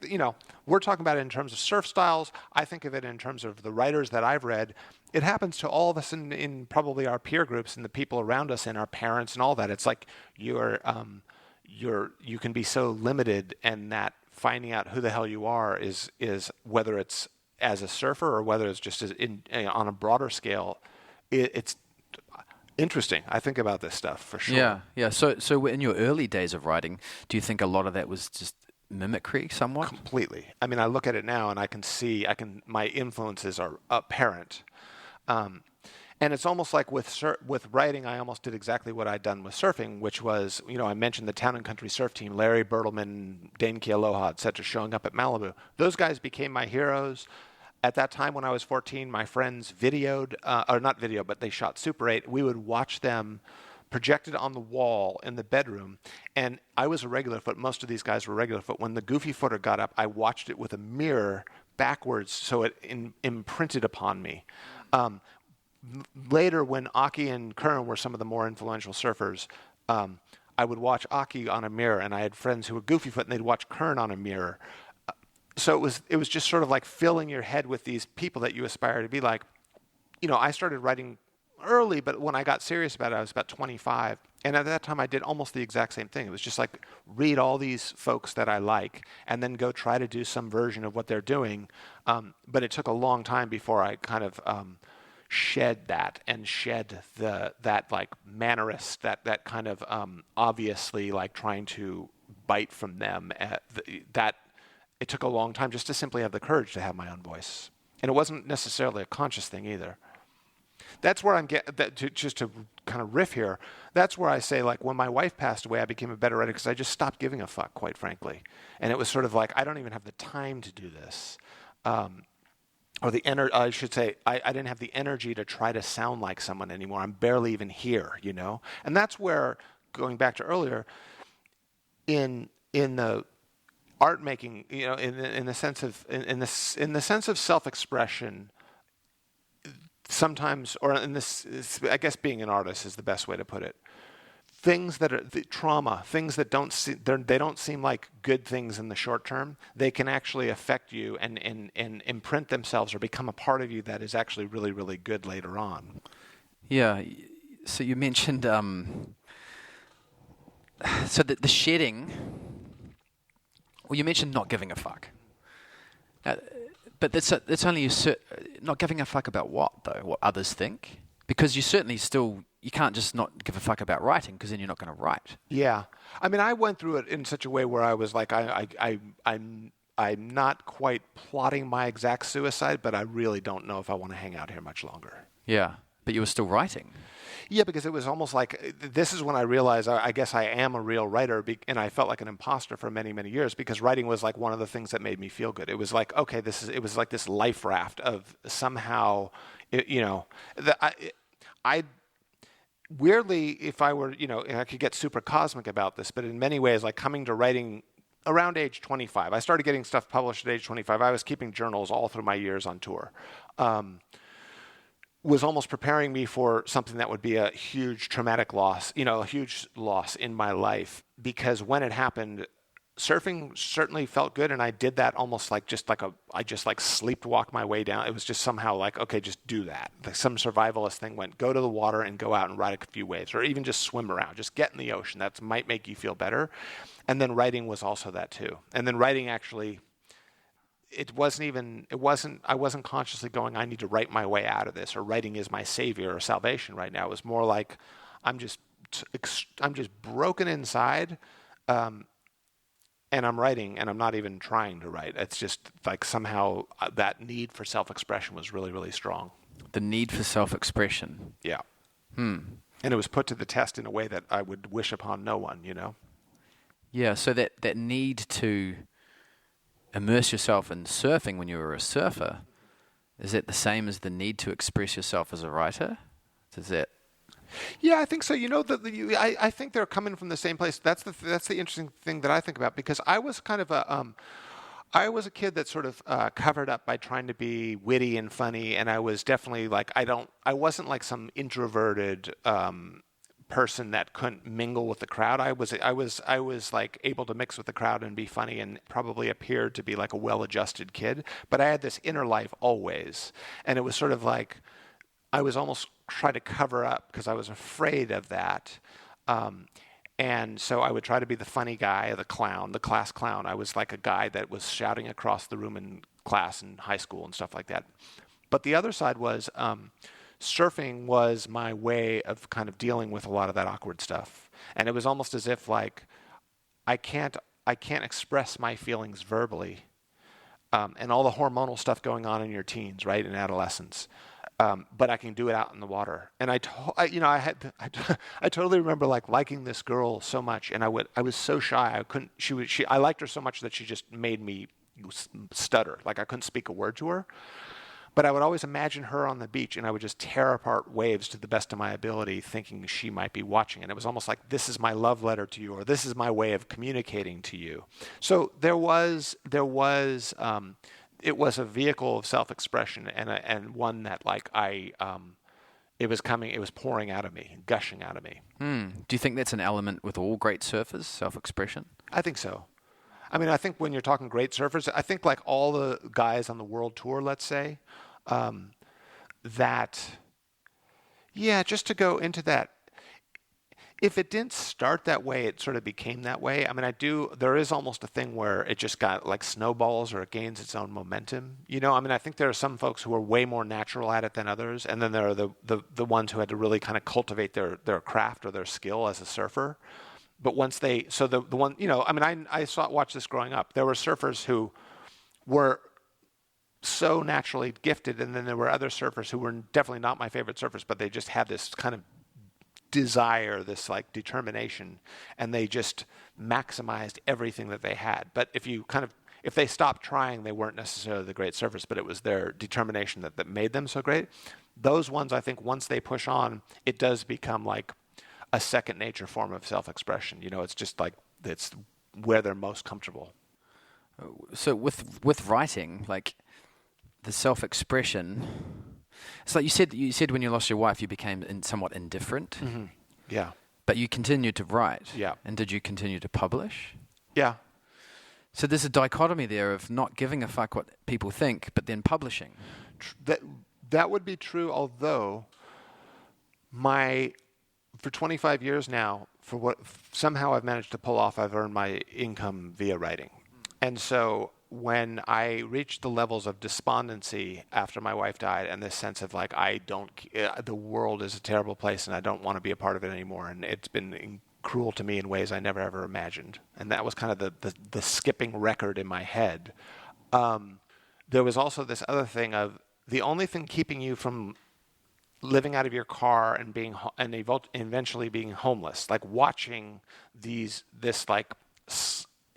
we're talking about it in terms of surf styles. I think of it in terms of the writers that I've read. It happens to all of us in probably our peer groups and the people around us and our parents and all that. It's like you can be so limited, and that finding out who the hell you are is whether it's as a surfer or whether it's just on a broader scale, it's interesting. I think about this stuff for sure. Yeah. So in your early days of writing, do you think a lot of that was just mimicry somewhat? Completely. I mean, I look at it now and I can see, my influences are apparent. And it's almost like with writing, I almost did exactly what I'd done with surfing, which was, I mentioned the Town and Country surf team, Larry Bertelman, Dane Kealoha, et cetera, showing up at Malibu. Those guys became my heroes. At that time when I was 14, my friends videoed, or not video, but they shot Super 8. We would watch them projected on the wall in the bedroom. And I was a regular foot. Most of these guys were regular foot. When the goofy footer got up, I watched it with a mirror backwards so it imprinted upon me. Later, when Aki and Curran were some of the more influential surfers, I would watch Aki on a mirror, and I had friends who were goofy foot, and they'd watch Curran on a mirror. So it was just sort of like filling your head with these people that you aspire to be like. I started writing early, but when I got serious about it, I was about 25. And at that time, I did almost the exact same thing. It was just like read all these folks that I like and then go try to do some version of what they're doing. But it took a long time before I kind of shed that and shed that like mannerist, that kind of obviously like trying to bite from them. That it took a long time just to simply have the courage to have my own voice. And it wasn't necessarily a conscious thing either. That's where I'm just to kind of riff here. That's where I say, like, when my wife passed away, I became a better writer because I just stopped giving a fuck, quite frankly. And it was sort of like, I don't even have the time to do this. Or I should say, I didn't have the energy to try to sound like someone anymore. I'm barely even here, And that's where, going back to earlier, in the art making, in the sense of self-expression, sometimes, or in this, I guess being an artist is the best way to put it. Things that are trauma, things that they don't seem like good things in the short term, they can actually affect you and imprint themselves or become a part of you that is actually really, really good later on. Yeah. So you mentioned, so the shedding, well, you mentioned not giving a fuck. But that's only not giving a fuck about what, though? What others think? Because you certainly you can't just not give a fuck about writing, because then you're not going to write. Yeah. I mean, I went through it in such a way where I was like, I'm not quite plotting my exact suicide, but I really don't know if I want to hang out here much longer. Yeah. But you were still writing. Yeah, because it was almost like, this is when I realized I guess I am a real writer, and I felt like an imposter for many, many years, because writing was like one of the things that made me feel good. It was like, okay, it was like this life raft of somehow, I weirdly, if I were, I could get super cosmic about this, but in many ways, like coming to writing around age 25, I started getting stuff published at age 25. I was keeping journals all through my years on tour. Was almost preparing me for something that would be a huge traumatic loss, a huge loss in my life, because when it happened, surfing certainly felt good, and I did that almost like I just sleepwalked my way down. It was just somehow like, okay, just do that. Like some survivalist thing went, go to the water and go out and ride a few waves, or even just swim around, just get in the ocean. That might make you feel better. And then writing was also that too. And then writing actually, I wasn't consciously going, I need to write my way out of this, or writing is my savior or salvation right now. It was more like, I'm just broken inside, and I'm writing, and I'm not even trying to write. It's just like somehow that need for self-expression was really, really strong. The need for self-expression. Yeah. And it was put to the test in a way that I would wish upon no one, Yeah, so that need to immerse yourself in surfing when you were a surfer, is that the same as the need to express yourself as a writer? Does that? Yeah, I think so. I think they're coming from the same place. That's the interesting thing that I think about, because I was kind of I was a kid that sort of covered up by trying to be witty and funny, and I was definitely like, I wasn't like some introverted person that couldn't mingle with the crowd. I was like able to mix with the crowd and be funny and probably appeared to be like a well-adjusted kid, but I had this inner life always. And it was sort of like I was almost trying to cover up because I was afraid of that. And so I would try to be the funny guy, the clown, the class clown. I was like a guy that was shouting across the room in class in high school and stuff like that. But the other side was surfing was my way of kind of dealing with a lot of that awkward stuff. And it was almost as if like I can't express my feelings verbally, and all the hormonal stuff going on in your teens, right, in adolescence. But I can do it out in the water. And I totally remember like liking this girl so much, and I was so shy. I liked her so much that she just made me stutter. Like I couldn't speak a word to her. But I would always imagine her on the beach, and I would just tear apart waves to the best of my ability, thinking she might be watching. And it was almost like, this is my love letter to you, or this is my way of communicating to you. So it was a vehicle of self-expression, and one that like it was pouring out of me, gushing out of me. Do you think that's an element with all great surfers, self-expression? I think so. I mean, I think when you're talking great surfers, I think like all the guys on the world tour, let's say, just to go into that, if it didn't start that way, it sort of became that way. I mean, there is almost a thing where it just got like snowballs, or it gains its own momentum. You know, I mean, I think there are some folks who are way more natural at it than others. And then there are the ones who had to really kind of cultivate their craft or their skill as a surfer. But once the one, you know, I mean, I watched this growing up. There were surfers who were so naturally gifted, and then there were other surfers who were definitely not my favorite surfers, but they just had this kind of desire, this like determination, and they just maximized everything that they had. But if they stopped trying, they weren't necessarily the great surfers, but it was their determination that made them so great. Those ones, I think, once they push on, it does become like a second nature form of self-expression. You know, it's just like it's where they're most comfortable. So with writing, like the self-expression, it's like you said when you lost your wife, you became somewhat indifferent. Mm-hmm. Yeah. But you continued to write. Yeah. And did you continue to publish? Yeah. So there's a dichotomy there of not giving a fuck what people think, but then publishing. That would be true, although for 25 years now, for what somehow I've managed to pull off, I've earned my income via writing. And so when I reached the levels of despondency after my wife died, and this sense of like, the world is a terrible place and I don't want to be a part of it anymore, and it's been cruel to me in ways I never ever imagined. And that was kind of the skipping record in my head. There was also this other thing of the only thing keeping you from living out of your car and eventually being homeless, like watching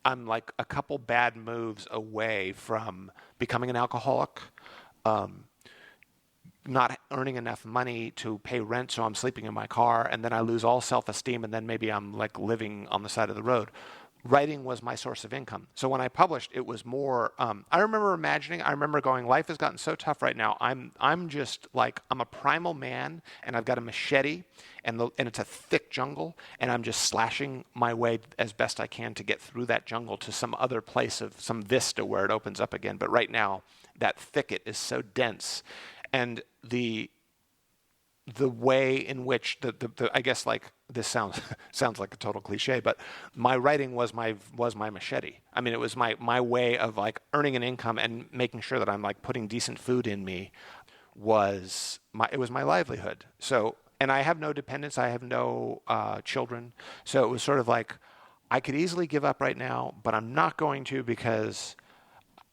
I'm like a couple bad moves away from becoming an alcoholic, not earning enough money to pay rent, so I'm sleeping in my car, and then I lose all self-esteem, and then maybe I'm like living on the side of the road. Writing was my source of income. So when I published, it was more, I remember going, life has gotten so tough right now. I'm just like, I'm a primal man, and I've got a machete, and it's a thick jungle, and I'm just slashing my way as best I can to get through that jungle to some other place of some vista where it opens up again. But right now, that thicket is so dense, and the way in which I guess like this sounds like a total cliche, but my writing was my machete. I mean, it was my way of like earning an income and making sure that I'm like putting decent food in me. It was my livelihood. So, and I have no dependents. I have no children. So it was sort of like I could easily give up right now, but I'm not going to, because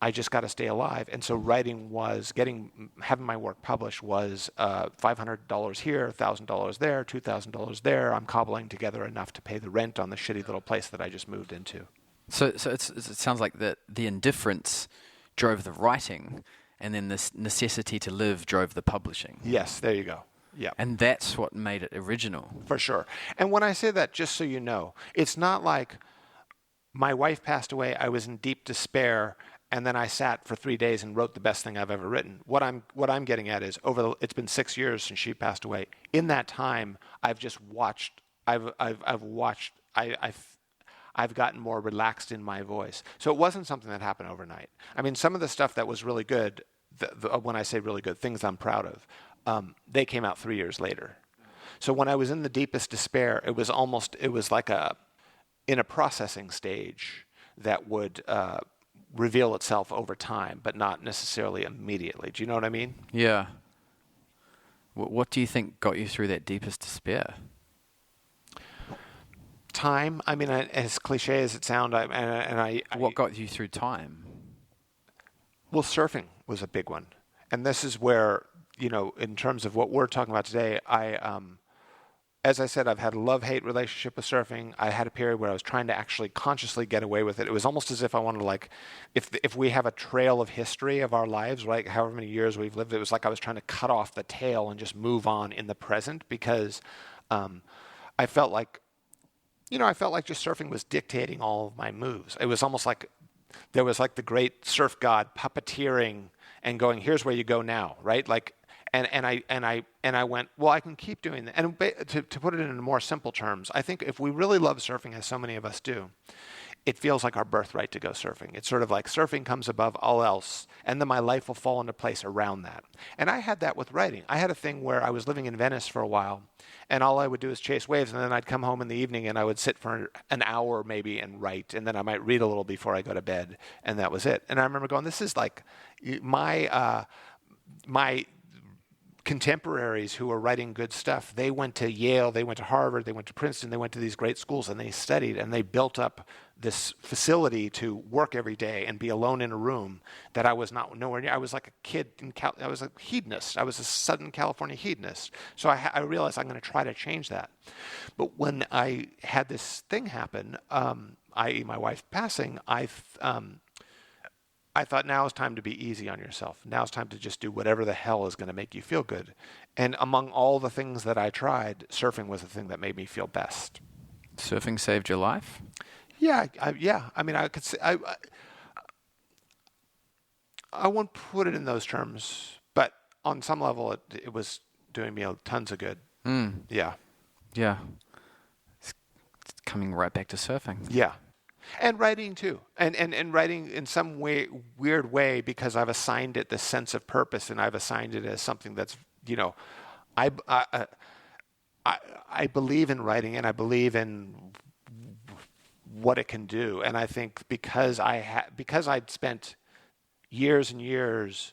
I just got to stay alive. And so writing was having my work published was $500 here, $1,000 there, $2,000 there. I'm cobbling together enough to pay the rent on the shitty little place that I just moved into. So it sounds like the indifference drove the writing, and then this necessity to live drove the publishing. Yes, there you go. Yeah. And that's what made it original. For sure. And when I say that, just so you know, it's not like my wife passed away, I was in deep despair, and then I sat for 3 days and wrote the best thing I've ever written. What I'm getting at is it's been 6 years since she passed away. In that time, I've just watched I've watched, I've gotten more relaxed in my voice. So it wasn't something that happened overnight. I mean, some of the stuff that was really good, when I say really good, things I'm proud of, they came out 3 years later. So when I was in the deepest despair, it was like in a processing stage that would reveal itself over time, but not necessarily immediately. Do you know what I mean? Yeah. What do you think got you through that deepest despair? Time. I mean, as cliche as it sounds, What got you through time? Well, surfing was a big one, and this is where, in terms of what we're talking about today, as I said, I've had a love-hate relationship with surfing. I had a period where I was trying to actually consciously get away with it. It was almost as if I wanted to, like, if we have a trail of history of our lives, right, however many years we've lived, it was like I was trying to cut off the tail and just move on in the present, because I felt like just surfing was dictating all of my moves. It was almost like there was like the great surf god puppeteering and going, here's where you go now, right? Like, and I went, well, I can keep doing that. And to put it in more simple terms, I think if we really love surfing, as so many of us do, it feels like our birthright to go surfing. It's sort of like surfing comes above all else, and then my life will fall into place around that. And I had that with writing. I had a thing where I was living in Venice for a while, and all I would do is chase waves, and then I'd come home in the evening and I would sit for an hour maybe and write, and then I might read a little before I go to bed, and that was it. And I remember going, this is like my contemporaries who were writing good stuff. They went to Yale, they went to Harvard, they went to Princeton, they went to these great schools, and they studied, and they built up this facility to work every day and be alone in a room that I was nowhere near. I was like a kid I was a hedonist. I was a Southern California hedonist. So I realized I'm going to try to change that. But when I had this thing happen, i.e. my wife passing, I thought, now is time to be easy on yourself. Now is time to just do whatever the hell is going to make you feel good. And among all the things that I tried, surfing was the thing that made me feel best. Surfing saved your life? Yeah. I mean, I could say, I won't put it in those terms, but on some level, it was doing me tons of good. Yeah. Yeah. It's coming right back to surfing. Yeah. And writing too, and writing in some weird way, because I've assigned it this sense of purpose, and I've assigned it as something that's, I believe in writing, and I believe in what it can do, and I think because I'd spent years and years,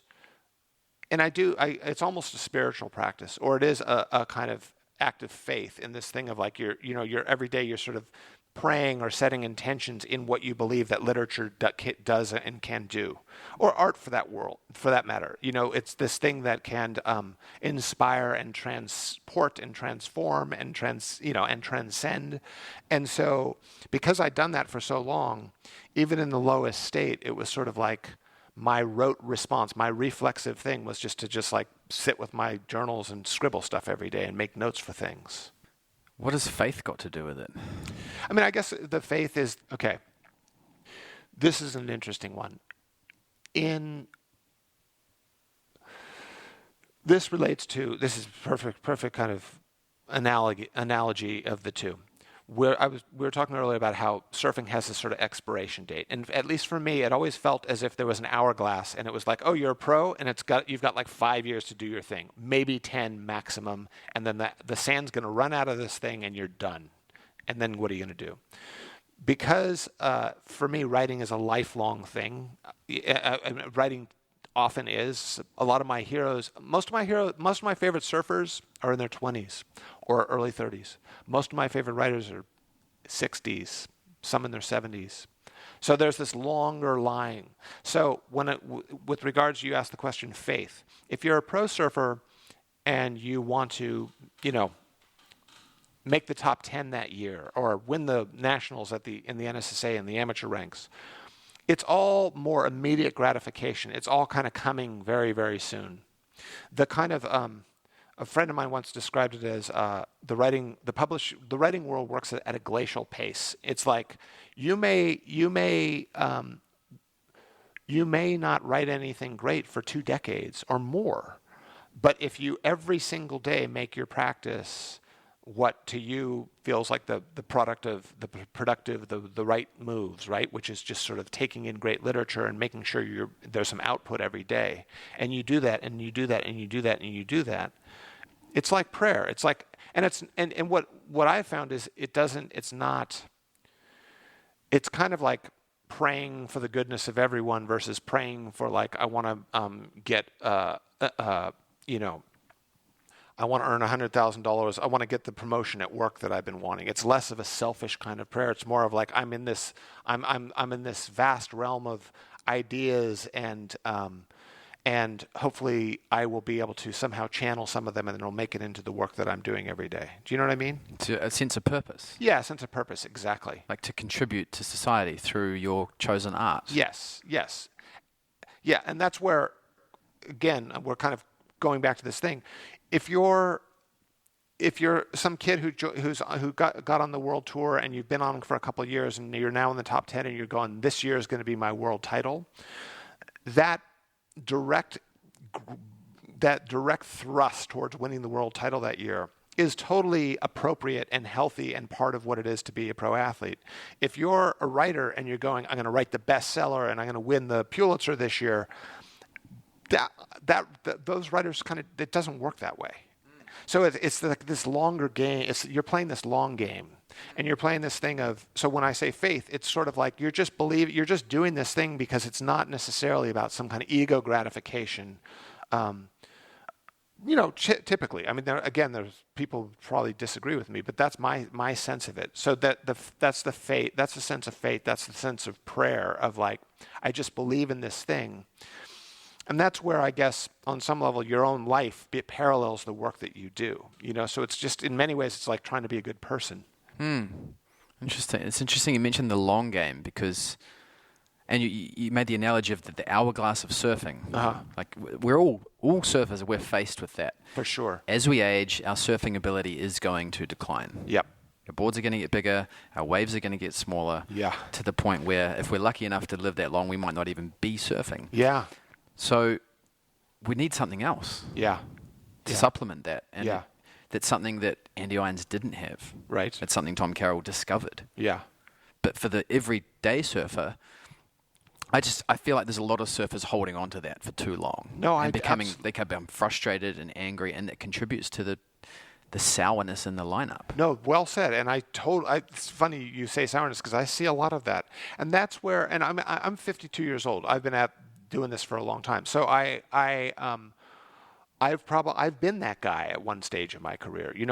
and it's almost a spiritual practice, or it is a kind of act of faith in this thing of like you're every day you're sort of praying or setting intentions in what you believe that literature does and can do, or art for that matter. It's this thing that can inspire and transport and transform and transcend. And so, because I'd done that for so long, even in the lowest state, it was sort of like my rote response, my reflexive thing was just to like sit with my journals and scribble stuff every day and make notes for things. What has faith got to do with it? I mean, I guess the faith is, okay, this is an interesting one. This is perfect kind of analogy of the two. We were talking earlier about how surfing has this sort of expiration date, and at least for me, it always felt as if there was an hourglass, and it was like, oh, you're a pro, and you've got like 5 years to do your thing, maybe 10 maximum, and then the sand's going to run out of this thing, and you're done. And then what are you going to do? Because for me, writing is a lifelong thing. Writing often is. A lot of my heroes, most of my favorite surfers are in their 20s or early 30s. Most of my favorite writers are 60s, some in their 70s. So there's this longer line. So with regards, you asked the question, faith. If you're a pro surfer and you want to, make the top 10 that year or win the nationals in the NSSA and the amateur ranks, it's all more immediate gratification. It's all kind of coming very, very soon. The kind of a friend of mine once described it as the writing world works at a glacial pace. It's like you may not write anything great for 2 decades or more, but if you every single day make your practice what to you feels like the product of the productive, the right moves, right? Which is just sort of taking in great literature and making sure there's some output every day. And you do that, and you do that, and you do that, and you do that. It's like prayer. It's like, and what I found is it's kind of like praying for the goodness of everyone versus praying for, like, I want to get, I want to earn $100,000. I want to get the promotion at work that I've been wanting. It's less of a selfish kind of prayer. It's more of like, I'm in this vast realm of ideas, and hopefully I will be able to somehow channel some of them, and it'll make it into the work that I'm doing every day. Do you know what I mean? To a sense of purpose. Yeah, a sense of purpose, exactly. Like to contribute to society through your chosen art. Yes. Yeah, and that's where, again, we're kind of going back to this thing. If you're some kid who got on the world tour and you've been on for a couple of years and you're now in the top 10 and you're going, this year is going to be my world title, that direct thrust towards winning the world title that year is totally appropriate and healthy and part of what it is to be a pro athlete. If you're a writer and you're going, I'm going to write the bestseller and I'm going to win the Pulitzer this year, those writers it doesn't work that way. So it's like this longer game. You're playing this long game, and you're playing this thing of. So when I say faith, it's sort of like you're just doing this thing because it's not necessarily about some kind of ego gratification. Typically, I mean, there's people who probably disagree with me, but that's my sense of it. So that's the faith. That's the sense of faith. That's the sense of prayer of, like, I just believe in this thing. And that's where, I guess, on some level, your own life parallels the work that you do. So it's just, in many ways, it's like trying to be a good person. Interesting. It's interesting you mentioned the long game because, and you made the analogy of the hourglass of surfing. Like we're all surfers, we're faced with that. For sure. As we age, our surfing ability is going to decline. Yep. Our boards are going to get bigger, our waves are going to get smaller. Yeah. To the point where if we're lucky enough to live that long, we might not even be surfing. Yeah. So we need something else to supplement that. And that's something that Andy Irons didn't have. Right. It's something Tom Carroll discovered. Yeah. But for the everyday surfer, I feel like there's a lot of surfers holding on to that for too long. They become frustrated and angry, and it contributes to the sourness in the lineup. No, well said. And it's funny you say sourness because I see a lot of that. And that's where, and I'm 52 years old. I've been doing this for a long time. So I've been that guy at one stage of my career. I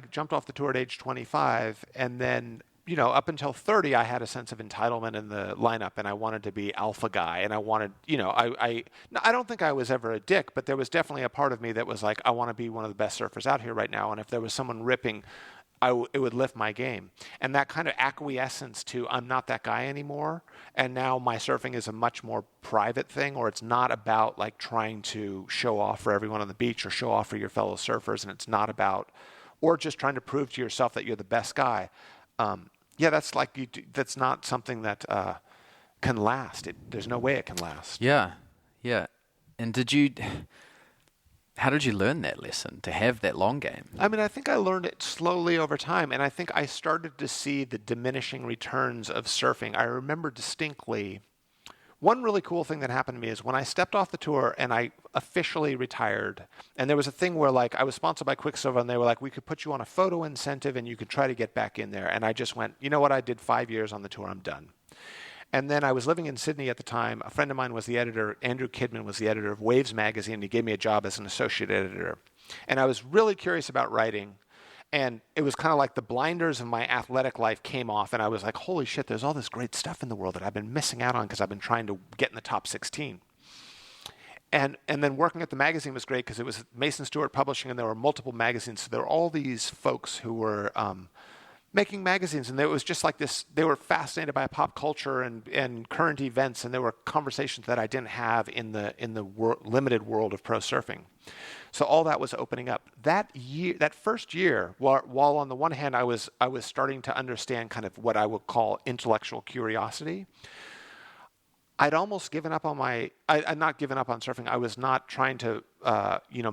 jumped off the tour at age 25, and then up until 30, I had a sense of entitlement in the lineup, and I wanted to be alpha guy, and I wanted, I don't think I was ever a dick, but there was definitely a part of me that was like, I want to be one of the best surfers out here right now, and if there was someone ripping, it would lift my game. And that kind of acquiescence to I'm not that guy anymore, and now my surfing is a much more private thing, or it's not about like trying to show off for everyone on the beach or show off for your fellow surfers, and it's not about, or just trying to prove to yourself that you're the best guy. That's not something that can last. There's no way it can last. Yeah. And how did you learn that lesson, to have that long game? I mean, I think I learned it slowly over time, and I think I started to see the diminishing returns of surfing. I remember distinctly, one really cool thing that happened to me is when I stepped off the tour and I officially retired, and there was a thing where, like, I was sponsored by Quicksilver, and they were like, we could put you on a photo incentive and you could try to get back in there. And I just went, you know what, I did 5 years on the tour, I'm done. And then I was living in Sydney at the time. A friend of mine was the editor, Andrew Kidman was the editor of Waves magazine, and he gave me a job as an associate editor. And I was really curious about writing, and it was kind of like the blinders of my athletic life came off, and I was like, holy shit, there's all this great stuff in the world that I've been missing out on because I've been trying to get in the top 16. And then working at the magazine was great because it was Mason Stewart Publishing, and there were multiple magazines. So there were all these folks who were making magazines, and it was just like this. They were fascinated by pop culture and current events, and there were conversations that I didn't have in the limited world of pro surfing. So all that was opening up. That first year, while on the one hand I was starting to understand kind of what I would call intellectual curiosity, I'd almost given up on I'd not given up on surfing. I was not trying to,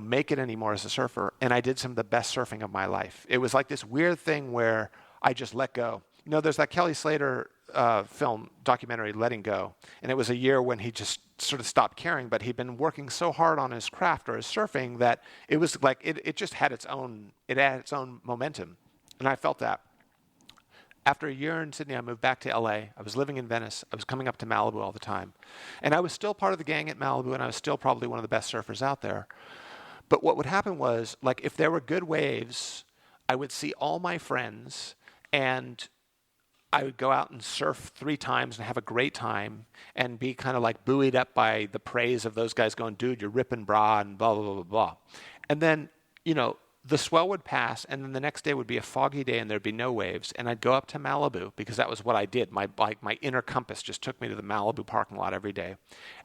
make it anymore as a surfer. And I did some of the best surfing of my life. It was like this weird thing where I just let go. There's that Kelly Slater film documentary, Letting Go. And it was a year when he just sort of stopped caring, but he'd been working so hard on his craft or his surfing that it was like, it just had its own momentum. And I felt that. After a year in Sydney, I moved back to LA. I was living in Venice. I was coming up to Malibu all the time. And I was still part of the gang at Malibu, and I was still probably one of the best surfers out there. But what would happen was, like, if there were good waves, I would see all my friends, and I would go out and surf 3 times and have a great time and be kind of like buoyed up by the praise of those guys going, dude, you're ripping bra and blah, blah, blah, blah, blah. And then, the swell would pass, and then the next day would be a foggy day, and there'd be no waves. And I'd go up to Malibu because that was what I did. My inner compass just took me to the Malibu parking lot every day.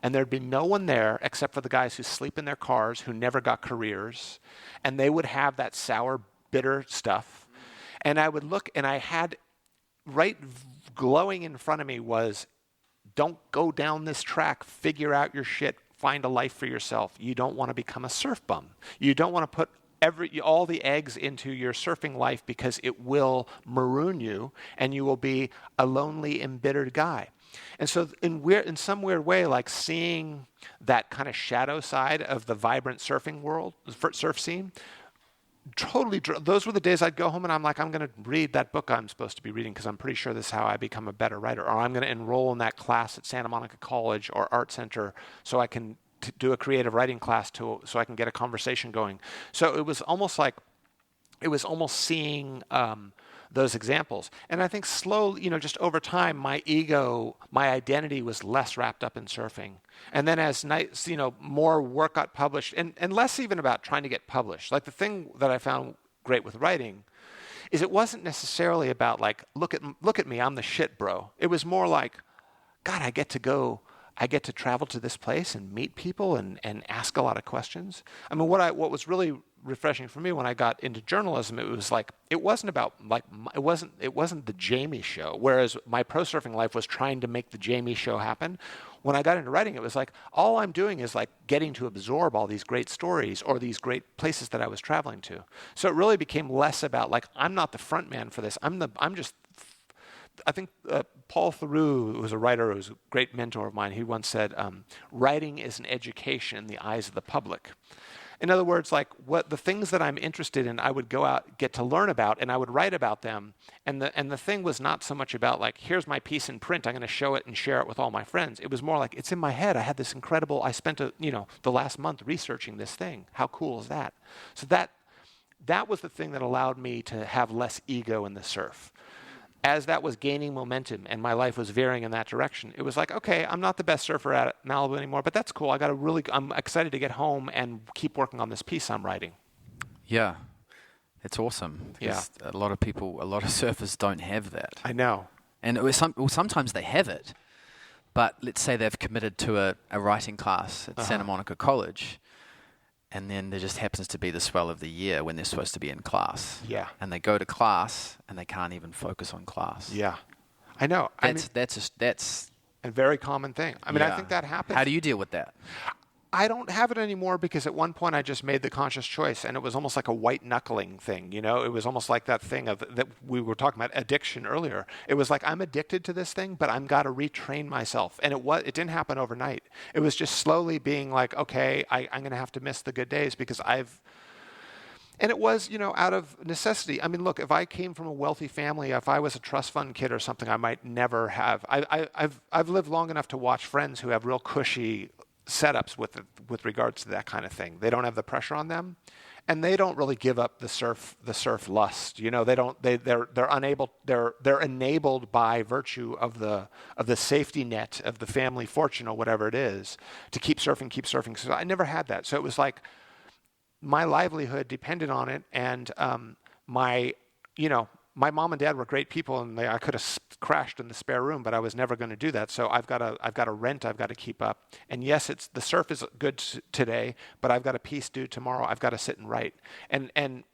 And there'd be no one there except for the guys who sleep in their cars, who never got careers. And they would have that sour, bitter stuff. And I would look, and I had right glowing in front of me was, don't go down this track, figure out your shit, find a life for yourself. You don't want to become a surf bum. You don't want to put all the eggs into your surfing life because it will maroon you and you will be a lonely, embittered guy. And so in some weird way, like seeing that kind of shadow side of the vibrant surfing world, surf scene, those were the days I'd go home and I'm like, I'm going to read that book I'm supposed to be reading because I'm pretty sure this is how I become a better writer. Or I'm going to enroll in that class at Santa Monica College or Art Center so I can do a creative writing class so I can get a conversation going. So it was almost seeing those examples. And I think slowly, just over time, my ego, my identity was less wrapped up in surfing. And then as more work got published and less even about trying to get published. Like the thing that I found great with writing is it wasn't necessarily about like, look at me, I'm the shit, bro. It was more like, God, I get to travel to this place and meet people and ask a lot of questions. I mean, what was really refreshing for me when I got into journalism, it was like it wasn't the Jamie show. Whereas my pro surfing life was trying to make the Jamie show happen. When I got into writing, it was like all I'm doing is like getting to absorb all these great stories or these great places that I was traveling to. So it really became less about like I'm not the front man for this. I think Paul Theroux, who was a writer, who was a great mentor of mine, he once said, writing is an education in the eyes of the public. In other words, like what the things that I'm interested in, I would go out, get to learn about, and I would write about them. And the thing was not so much about like, here's my piece in print, I'm going to show it and share it with all my friends. It was more like, it's in my head. I had this incredible, I spent the last month researching this thing. How cool is that? So that was the thing that allowed me to have less ego in the surf. As that was gaining momentum and my life was veering in that direction, it was like, okay, I'm not the best surfer at Malibu anymore, but that's cool. I'm excited to get home and keep working on this piece I'm writing. Yeah, it's awesome. Yeah. A lot of surfers don't have that. I know. And sometimes they have it, but let's say they've committed to a writing class at Santa Monica College, and then there just happens to be the swell of the year when they're supposed to be in class. Yeah. And they go to class and they can't even focus on class. Yeah. I know. That's a very common thing. I mean, yeah. I think that happens. How do you deal with that? I don't have it anymore because at one point I just made the conscious choice and it was almost like a white knuckling thing, It was almost like that thing that we were talking about addiction earlier. It was like I'm addicted to this thing, but I'm got to retrain myself. And it didn't happen overnight. It was just slowly being like, okay, I'm going to have to miss the good days because and it was, out of necessity. I mean, look, if I came from a wealthy family, if I was a trust fund kid or something, I might never have. I've lived long enough to watch friends who have real cushy setups with regards to that kind of thing. They don't have the pressure on them, and they don't really give up the surf lust. They're enabled by virtue of the safety net of the family fortune or whatever it is to keep surfing. So I never had that. So it was like my livelihood depended on it, and my mom and dad were great people, and I could have crashed in the spare room, but I was never going to do that. So I've got a rent I've got to keep up. And yes, the surf is good today, but I've got a piece due tomorrow. I've got to sit and write. And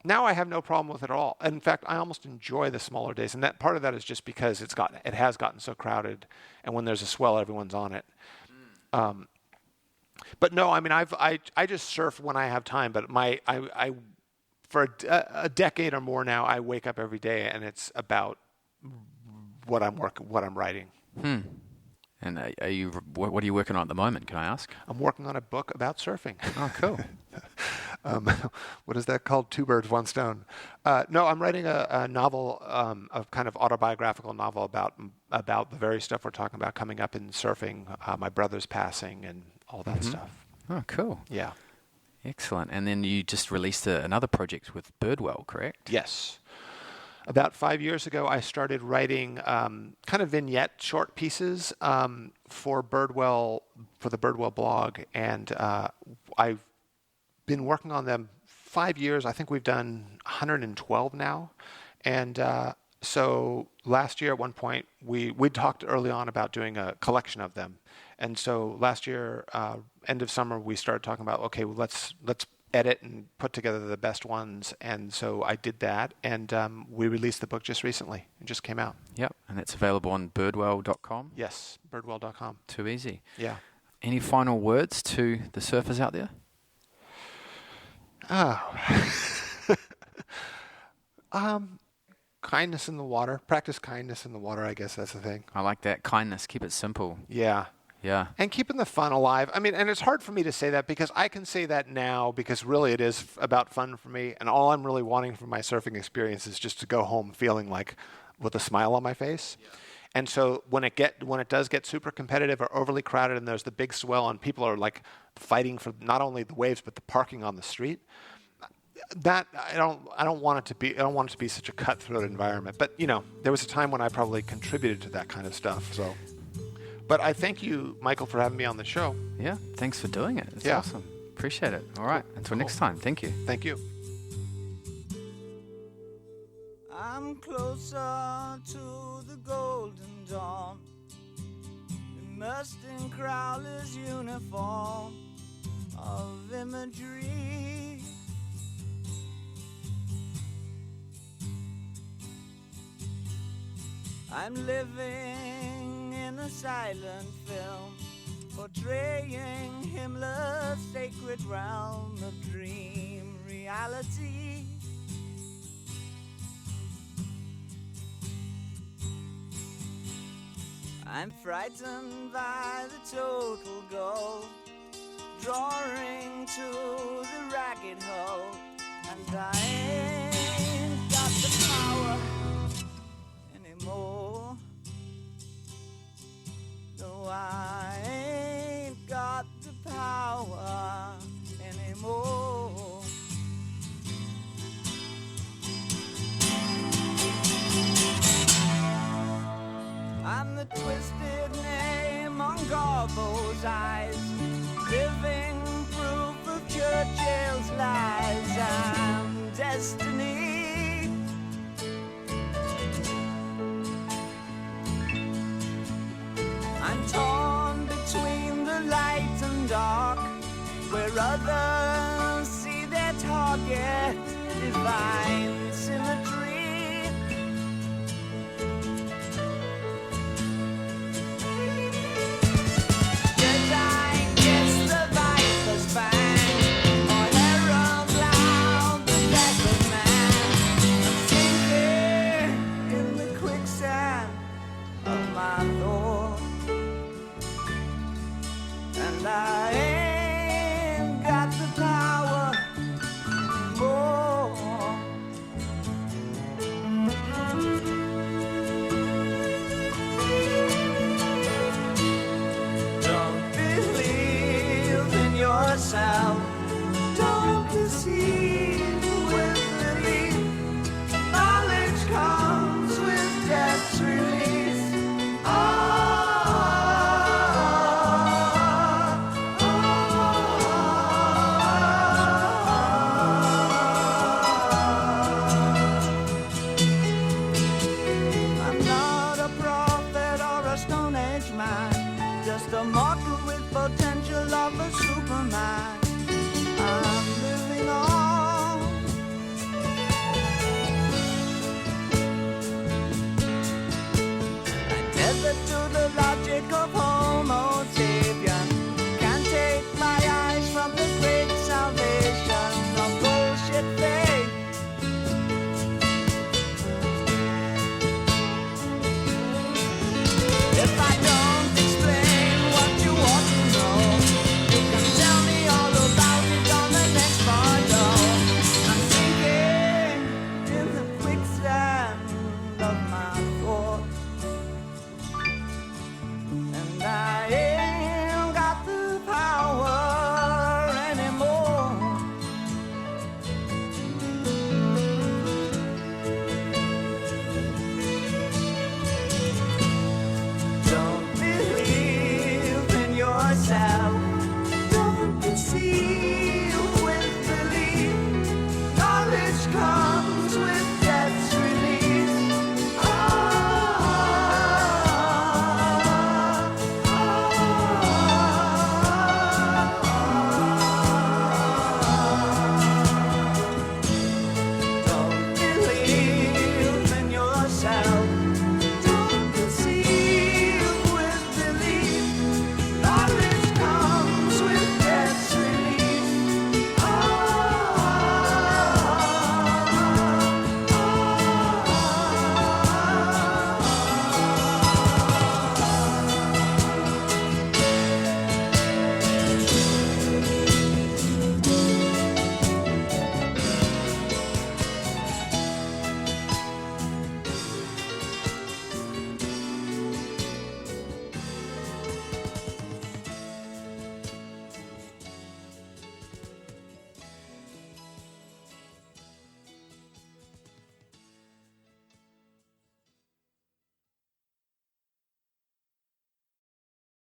Now I have no problem with it at all. In fact, I almost enjoy the smaller days, and that part of that is just because it has gotten so crowded, and when there's a swell, everyone's on it. But no, I mean, I just surf when I have time. But I for a decade or more now, I wake up every day, and it's about what I'm writing. And what are you working on at the moment, can I ask? I'm working on a book about surfing. Oh, cool. What is that called? Two birds, one stone. No, I'm writing a novel, a kind of autobiographical novel about the very stuff we're talking about coming up in surfing, my brother's passing, and all that stuff. Oh, cool. Yeah. Excellent. And then you just released another project with Birdwell, correct? Yes. About 5 years ago, I started writing kind of vignette short pieces for Birdwell, for the Birdwell blog, and I've been working on them 5 years. I think we've done 112 now, and so last year at one point we talked early on about doing a collection of them, and so last year end of summer we started talking about, okay, well, let's edit and put together the best ones, and so I did that, and we released the book just recently. It just came out. Yep, and it's available on birdwell.com? Yes, birdwell.com. Too easy. Yeah. Any final words to the surfers out there? Kindness in the water. Practice kindness in the water, I guess that's the thing. I like that. Kindness. Keep it simple. Yeah. Yeah. And keeping the fun alive. I mean, and it's hard for me to say that because I can say that now because really it is about fun for me. And all I'm really wanting from my surfing experience is just to go home feeling like with a smile on my face. Yeah. And so when it does get super competitive or overly crowded and there's the big swell and people are like fighting for not only the waves but the parking on the street, that I don't want it to be such a cutthroat environment. But there was a time when I probably contributed to that kind of stuff. So. But I thank you, Michael, for having me on the show. Yeah, thanks for doing it. It's awesome. Appreciate it. All right, until next time. Thank you. Thank you. I'm closer to the golden dawn, immersed in Crowler's uniform of imagery. I'm living in a silent film, portraying Himmler's sacred realm of dream reality. I'm frightened by the total goal, drawing to the ragged hull, and I ain't got the power anymore. No, I ain't got the power anymore. I'm the twisted name on Garbo's eyes, living proof of Churchill's lies. I'm destiny. I'm torn between the light and dark, where others see their target, divine symmetry.